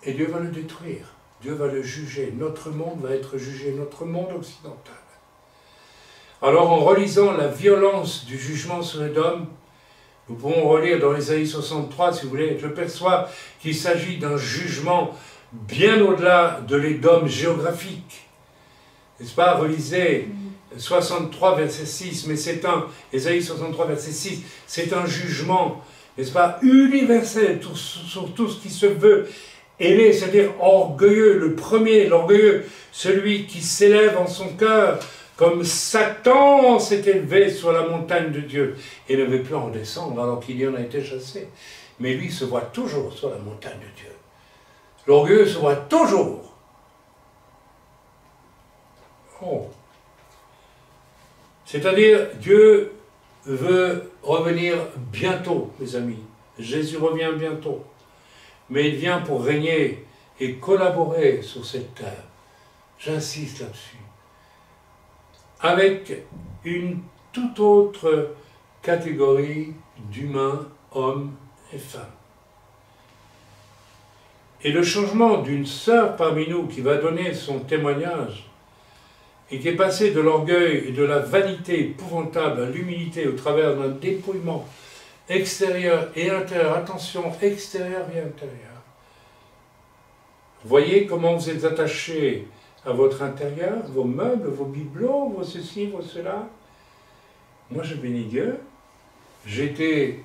et Dieu va le détruire. Dieu va le juger. Notre monde va être jugé, notre monde occidental. Alors en relisant la violence du jugement sur Édom, nous pouvons relire dans Ésaïe 63 si vous voulez, je perçois qu'il s'agit d'un jugement bien au-delà de l'Édom géographique. N'est-ce pas? Relisez 63 verset 6, mais c'est un, Ésaïe 63 verset 6, c'est un jugement, n'est-ce pas, universel sur tout ce qui se veut aîné, c'est-à-dire orgueilleux, le premier, l'orgueilleux, celui qui s'élève en son cœur, comme Satan s'est élevé sur la montagne de Dieu et ne veut plus en descendre alors qu'il y en a été chassé. Mais lui se voit toujours sur la montagne de Dieu. L'orgueilleux se voit toujours. Oh. C'est-à-dire, Dieu veut revenir bientôt, mes amis. Jésus revient bientôt. Mais il vient pour régner et collaborer sur cette terre. J'insiste là-dessus. Avec une toute autre catégorie d'humains, hommes et femmes. Et le changement d'une sœur parmi nous qui va donner son témoignage et qui est passée de l'orgueil et de la vanité épouvantable à l'humilité au travers d'un dépouillement extérieur et intérieur, attention, extérieur et intérieur. Voyez comment vous êtes attachés à votre intérieur, vos meubles, vos bibelots, vos ceci, vos cela. Moi, je bénis Dieu. J'étais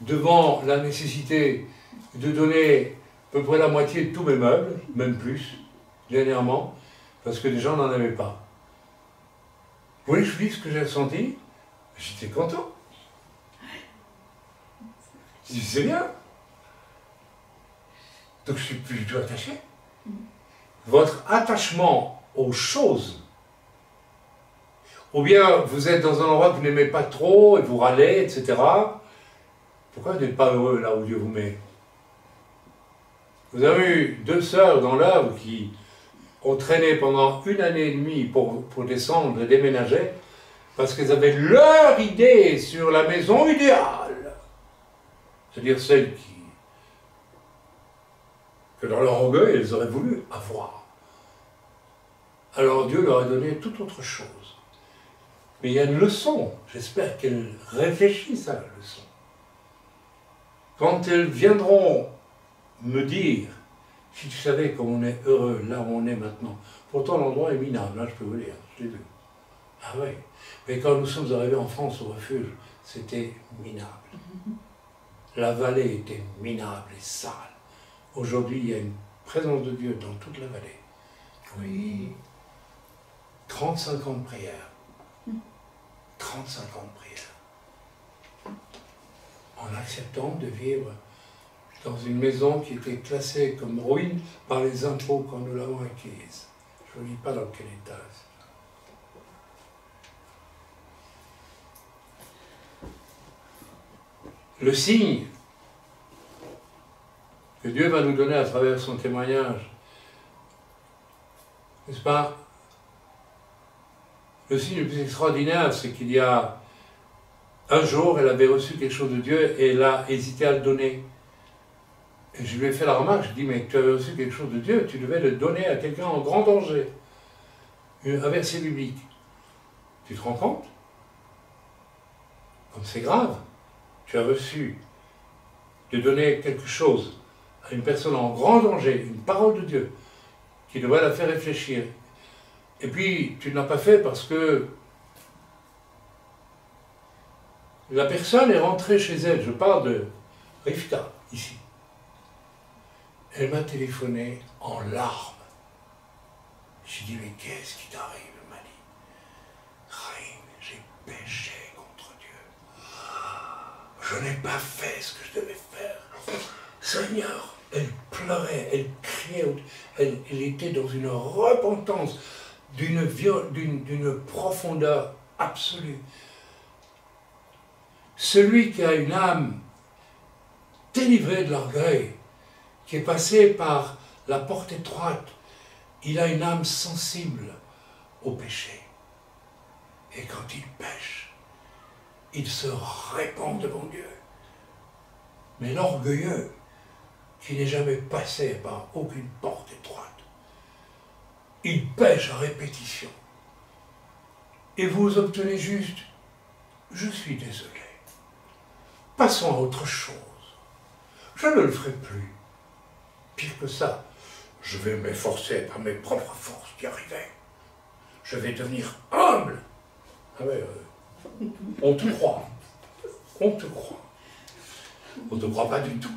devant la nécessité de donner à peu près la moitié de tous mes meubles, même plus, dernièrement, parce que les gens n'en avaient pas. Vous voyez, je vous dis ce que j'ai ressenti? J'étais content. Je dis, c'est bien. Donc je suis plus du tout attaché. Votre attachement aux choses, Ou bien vous êtes dans un endroit que vous n'aimez pas trop et vous râlez, etc. Pourquoi vous n'êtes pas heureux là où Dieu vous met? Vous avez eu 2 sœurs dans l'œuvre qui ont traîné pendant 1 année et demie pour descendre et déménager parce qu'elles avaient leur idée sur la maison idéale. C'est-à-dire celle que dans leur orgueil, elles auraient voulu avoir. Alors Dieu leur a donné toute autre chose. Mais il y a une leçon. J'espère qu'elles réfléchissent à la leçon. Quand elles viendront me dire, si tu savais comme on est heureux là où on est maintenant, pourtant l'endroit est minable, là je peux vous dire, je l'ai vu. Ah oui, mais quand nous sommes arrivés en France au refuge, c'était minable. La vallée était minable et sale. Aujourd'hui, il y a une présence de Dieu dans toute la vallée. Oui. 35 ans de prière. 35 ans de prière. En acceptant de vivre dans une maison qui était classée comme ruine par les impôts quand nous l'avons acquise. Je ne dis pas dans quel état. Le signe que Dieu va nous donner à travers son témoignage, n'est-ce pas? Le signe le plus extraordinaire, c'est qu'il y a un jour, elle avait reçu quelque chose de Dieu et elle a hésité à le donner. Et je lui ai fait la remarque, je dis, mais tu avais reçu quelque chose de Dieu, tu devais le donner à quelqu'un en grand danger. Un verset biblique. Tu te rends compte? Comme c'est grave. Tu as reçu de donner quelque chose à une personne en grand danger, une parole de Dieu, qui devrait la faire réfléchir. Et puis, tu ne l'as pas fait parce que la personne est rentrée chez elle. Je parle de Rivka, ici. Elle m'a téléphoné en larmes. J'ai dit, mais qu'est-ce qui t'arrive? Elle m'a dit, Raïm, j'ai péché contre Dieu. Je n'ai pas fait ce que je devais faire. Seigneur, elle pleurait, elle criait, elle était dans une repentance, d'une profondeur absolue. Celui qui a une âme délivrée de l'orgueil, qui est passé par la porte étroite, il a une âme sensible au péché. Et quand il pêche, il se répand devant Dieu. Mais l'orgueilleux, qui n'est jamais passé par aucune porte étroite, il pêche à répétition. Et vous obtenez juste, je suis désolé. Passons à autre chose. Je ne le ferai plus. Pire que ça, je vais m'efforcer par mes propres forces d'y arriver. Je vais devenir humble. Ah ouais, on te croit. On te croit. On ne te croit pas du tout.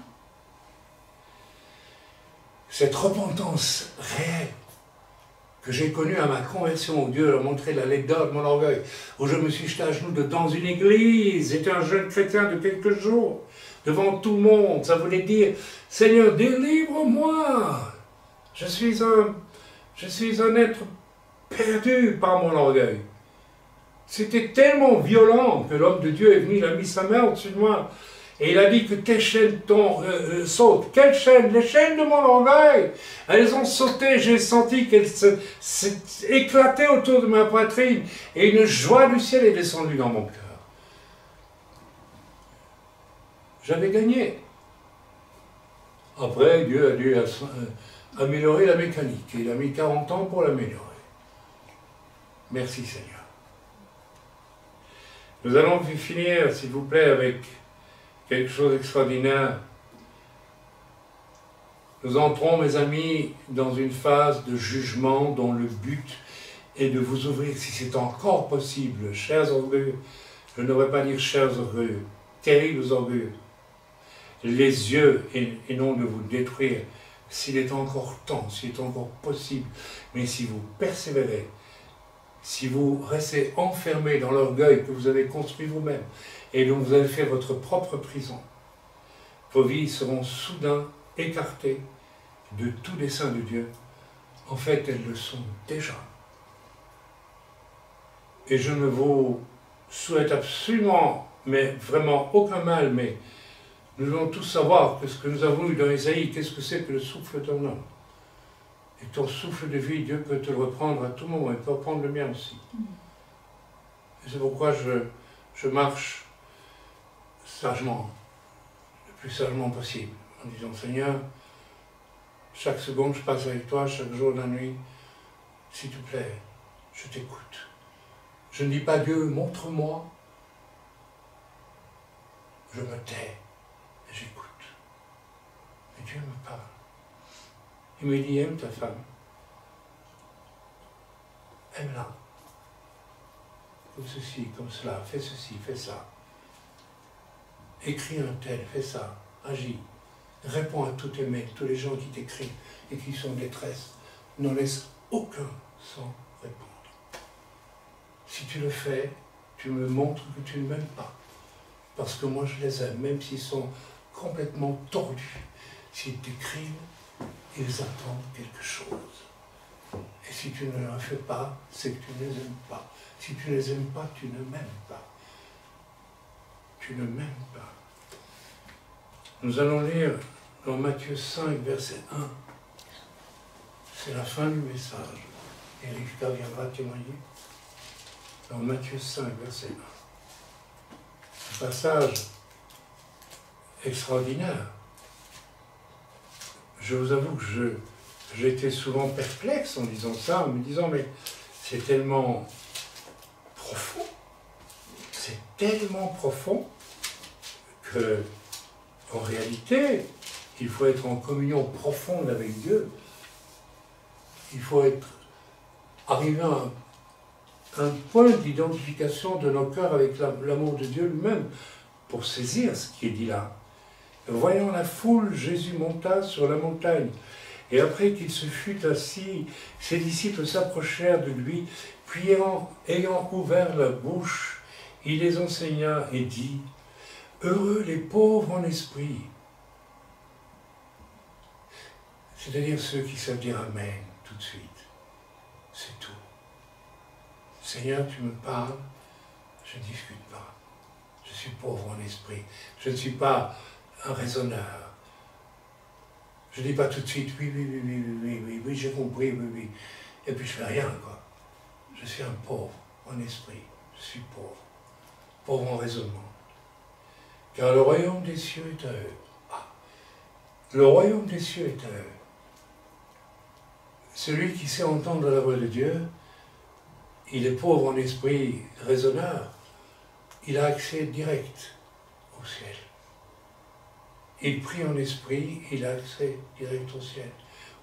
Cette repentance réelle que j'ai connue à ma conversion, où Dieu a montré la laideur de mon orgueil, où je me suis jeté à genoux dans une église, j'étais un jeune chrétien de quelques jours, devant tout le monde, ça voulait dire, Seigneur, délivre-moi, je suis un être perdu par mon orgueil. C'était tellement violent que l'homme de Dieu est venu, il a mis sa main au-dessus de moi, et il a dit que tes chaînes sautent. Quelles chaînes? Les chaînes de mon orgueil. Elles ont sauté, j'ai senti qu'elles s'éclataient autour de ma poitrine, et une joie du ciel est descendue dans mon cœur. J'avais gagné. Après, Dieu a dû améliorer la mécanique. Il a mis 40 ans pour l'améliorer. Merci Seigneur. Nous allons finir, s'il vous plaît, avec quelque chose d'extraordinaire. Nous entrons, mes amis, dans une phase de jugement dont le but est de vous ouvrir, si c'est encore possible, chers orgueilleux, je ne devrais pas dire chers orgueilleux, terribles orgueilleux, les yeux et non de vous détruire, s'il est encore temps, s'il est encore possible, mais si vous persévérez, si vous restez enfermés dans l'orgueil que vous avez construit vous-même et dont vous avez fait votre propre prison, vos vies seront soudain écartées de tout dessein de Dieu. En fait, elles le sont déjà. Et je ne vous souhaite absolument, mais vraiment aucun mal, mais nous devons tous savoir que ce que nous avons lu dans Ésaïe, qu'est-ce que c'est que le souffle d'un homme. Et ton souffle de vie, Dieu peut te le reprendre à tout moment, il peut reprendre le mien aussi. Et c'est pourquoi je marche sagement, le plus sagement possible, en disant, Seigneur, chaque seconde je passe avec toi, chaque jour de la nuit, s'il te plaît, je t'écoute. Je ne dis pas Dieu, montre-moi. Je me tais et j'écoute. Mais Dieu me parle. Il me dit, aime ta femme. Aime-la. Comme ceci, comme cela, fais ceci, fais ça. Écris un tel, fais ça, agis. Réponds à tous tes mails, tous les gens qui t'écrivent et qui sont en détresse. N'en laisse aucun sans répondre. Si tu le fais, tu me montres que tu ne m'aimes pas. Parce que moi je les aime, même s'ils sont complètement tordus. S'ils t'écrivent, ils attendent quelque chose. Et si tu ne le fais pas, c'est que tu ne les aimes pas. Si tu ne les aimes pas, tu ne m'aimes pas. Tu ne m'aimes pas. Nous allons lire dans Matthieu 5, verset 1. C'est la fin du message. Et Rivka viendra témoigner. Dans Matthieu 5, verset 1. Un passage extraordinaire. Je vous avoue que j'étais souvent perplexe en disant ça, en me disant, mais c'est tellement profond, c'est tellement profond que, en réalité, il faut être en communion profonde avec Dieu. Il faut arriver à un point d'identification de nos cœurs avec l'amour de Dieu lui-même pour saisir ce qui est dit là. Voyant la foule, Jésus monta sur la montagne. Et après qu'il se fut assis, ses disciples s'approchèrent de lui, puis ayant ouvert la bouche, il les enseigna et dit, « Heureux les pauvres en esprit ». C'est-à-dire ceux qui savent dire « Amen » tout de suite. C'est tout. Seigneur, tu me parles, je ne discute pas. Je suis pauvre en esprit. Je ne suis pas un raisonneur. Je ne dis pas tout de suite, oui, j'ai compris, oui. Et puis je fais rien, quoi. Je suis un pauvre en esprit. Je suis pauvre. Pauvre en raisonnement. Car le royaume des cieux est à eux. Ah. Le royaume des cieux est à eux. Celui qui sait entendre la voix de Dieu, il est pauvre en esprit, raisonneur. Il a accès direct au ciel. Il prie en esprit, il a accès direct au ciel.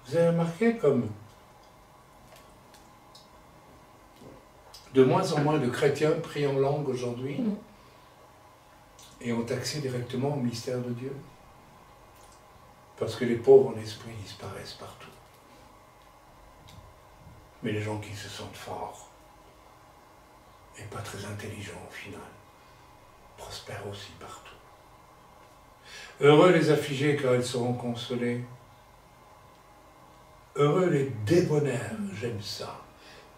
Vous avez remarqué comme de moins en moins de chrétiens prient en langue aujourd'hui et ont accès directement au mystère de Dieu. Parce que les pauvres en esprit disparaissent partout. Mais les gens qui se sentent forts et pas très intelligents au final prospèrent aussi partout. Heureux les affligés, car ils seront consolés. Heureux les débonnaires, j'aime ça,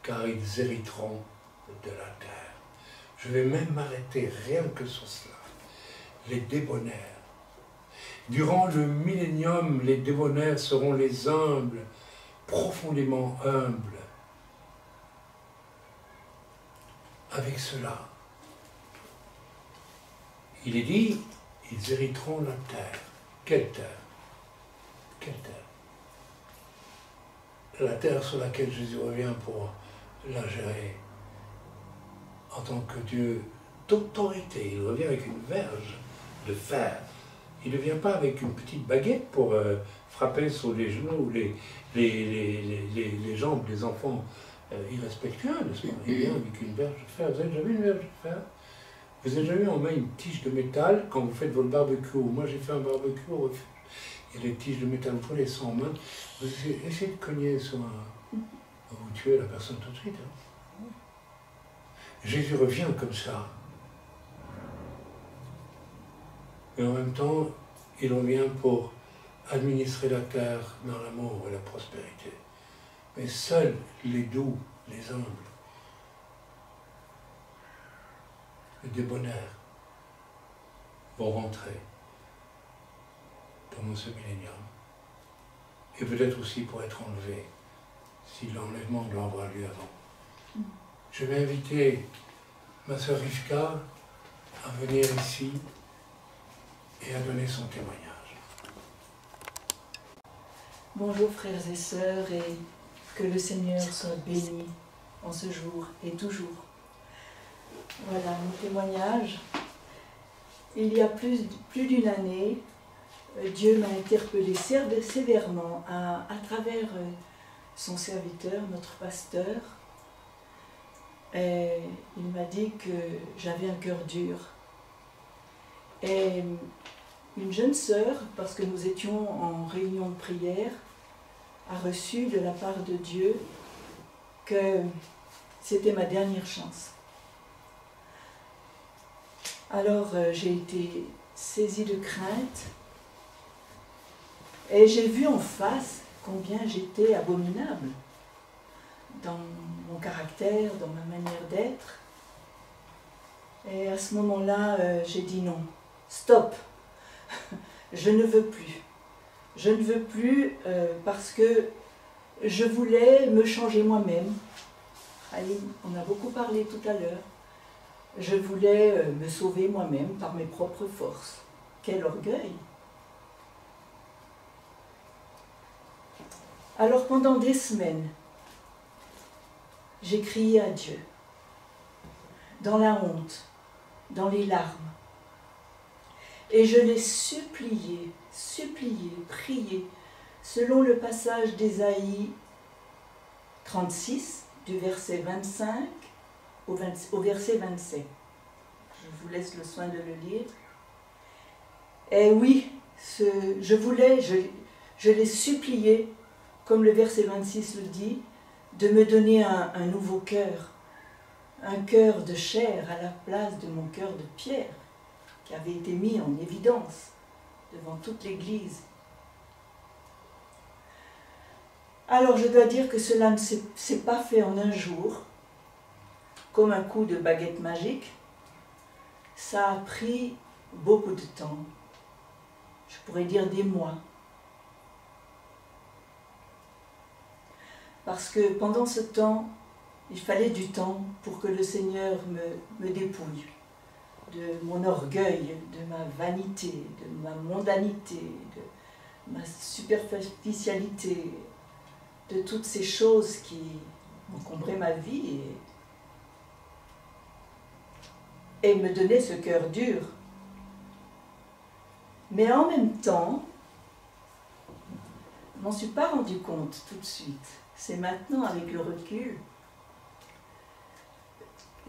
car ils hériteront de la terre. Je vais même m'arrêter rien que sur cela. Les débonnaires. Durant le millénium, les débonnaires seront les humbles, profondément humbles. Avec cela, il est dit, ils hériteront la terre. Quelle terre? Quelle terre? La terre sur laquelle Jésus revient pour la gérer en tant que Dieu d'autorité. Il revient avec une verge de fer. Il ne vient pas avec une petite baguette pour frapper sur les genoux les jambes des enfants irrespectueux, n'est-ce pas? Il vient avec une verge de fer. Vous avez déjà vu une verge de fer? Vous avez déjà vu en main une tige de métal quand vous faites votre barbecue? Moi j'ai fait un barbecue au refuge. Il y a des tiges de métal, vous prenez ça en main, vous essayez de cogner sur un... Vous tuez la personne tout de suite. Hein. Jésus revient comme ça. Et en même temps, il revient pour administrer la terre dans l'amour et la prospérité. Mais seuls les doux, les humbles, des bonheurs vont rentrer pendant ce millénium. Et peut-être aussi pour être enlevés, si l'enlèvement doit avoir lieu avant. Je vais inviter ma sœur Rivka à venir ici et à donner son témoignage. Bonjour frères et sœurs, et que le Seigneur soit béni en ce jour et toujours. Voilà mon témoignage. Il y a plus d'une année, Dieu m'a interpellé sévèrement à travers son serviteur, notre pasteur. Et il m'a dit que j'avais un cœur dur. Et une jeune sœur, parce que nous étions en réunion de prière, a reçu de la part de Dieu que c'était ma dernière chance. Alors j'ai été saisie de crainte et j'ai vu en face combien j'étais abominable dans mon caractère, dans ma manière d'être. Et à ce moment-là, j'ai dit non, stop, je ne veux plus. Je ne veux plus parce que je voulais me changer moi-même. On a beaucoup parlé tout à l'heure. Je voulais me sauver moi-même par mes propres forces. Quel orgueil! Alors pendant des semaines, j'ai crié à Dieu, dans la honte, dans les larmes. Et je l'ai supplié, prié, selon le passage d'Ésaïe 36, du verset 25 au verset 27. Je vous laisse le soin de le lire. Et oui, je l'ai supplié, comme le verset 26 le dit, de me donner un nouveau cœur, un cœur de chair à la place de mon cœur de pierre, qui avait été mis en évidence devant toute l'Église. Alors je dois dire que cela ne s'est pas fait en un jour, comme un coup de baguette magique. Ça a pris beaucoup de temps, je pourrais dire des mois. Parce que pendant ce temps, il fallait du temps pour que le Seigneur me dépouille de mon orgueil, de ma vanité, de ma mondanité, de ma superficialité, de toutes ces choses qui encombraient ma vie et me donnaient ce cœur dur. Mais en même temps, je ne m'en suis pas rendu compte tout de suite. C'est maintenant, avec le recul,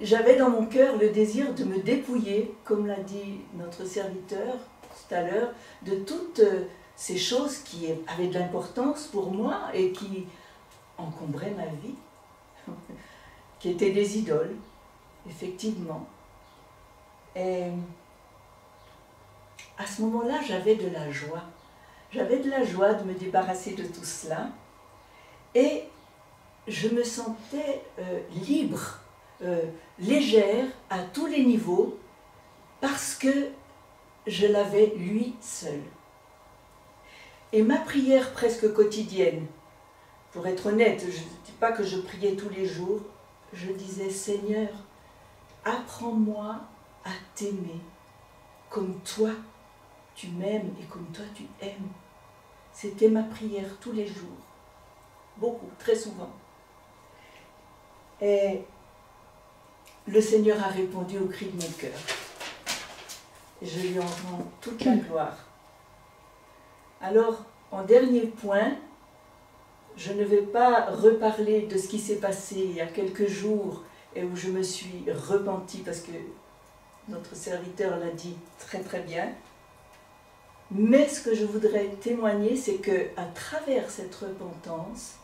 j'avais dans mon cœur le désir de me dépouiller, comme l'a dit notre serviteur tout à l'heure, de toutes ces choses qui avaient de l'importance pour moi et qui encombraient ma vie, qui étaient des idoles, effectivement. Et à ce moment-là, j'avais de la joie. J'avais de la joie de me débarrasser de tout cela. Et je me sentais libre, légère à tous les niveaux, parce que je l'avais lui seul. Et ma prière presque quotidienne, pour être honnête, je ne dis pas que je priais tous les jours, je disais, Seigneur, apprends-moi à t'aimer comme toi tu m'aimes et comme toi tu aimes. C'était ma prière tous les jours, beaucoup, très souvent. Et le Seigneur a répondu au cri de mon cœur. Et je lui en rends toute la gloire. Alors, en dernier point, je ne vais pas reparler de ce qui s'est passé il y a quelques jours et où je me suis repentie parce que notre serviteur l'a dit très très bien. Mais ce que je voudrais témoigner, c'est qu'à travers cette repentance,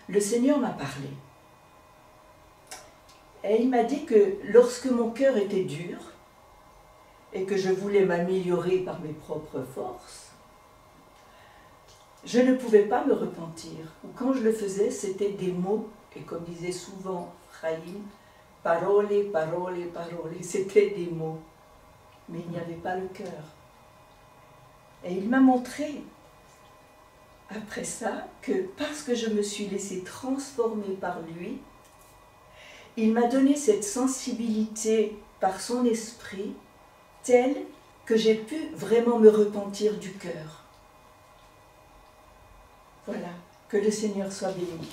le Seigneur m'a parlé. Et il m'a dit que lorsque mon cœur était dur et que je voulais m'améliorer par mes propres forces, je ne pouvais pas me repentir. Ou quand je le faisais, c'était des mots, et comme disait souvent Frahim, parole, parole, parole. C'était des mots, mais il n'y avait pas le cœur. Et il m'a montré, après ça, que parce que je me suis laissée transformer par lui, il m'a donné cette sensibilité par son esprit, telle que j'ai pu vraiment me repentir du cœur. Voilà, que le Seigneur soit béni.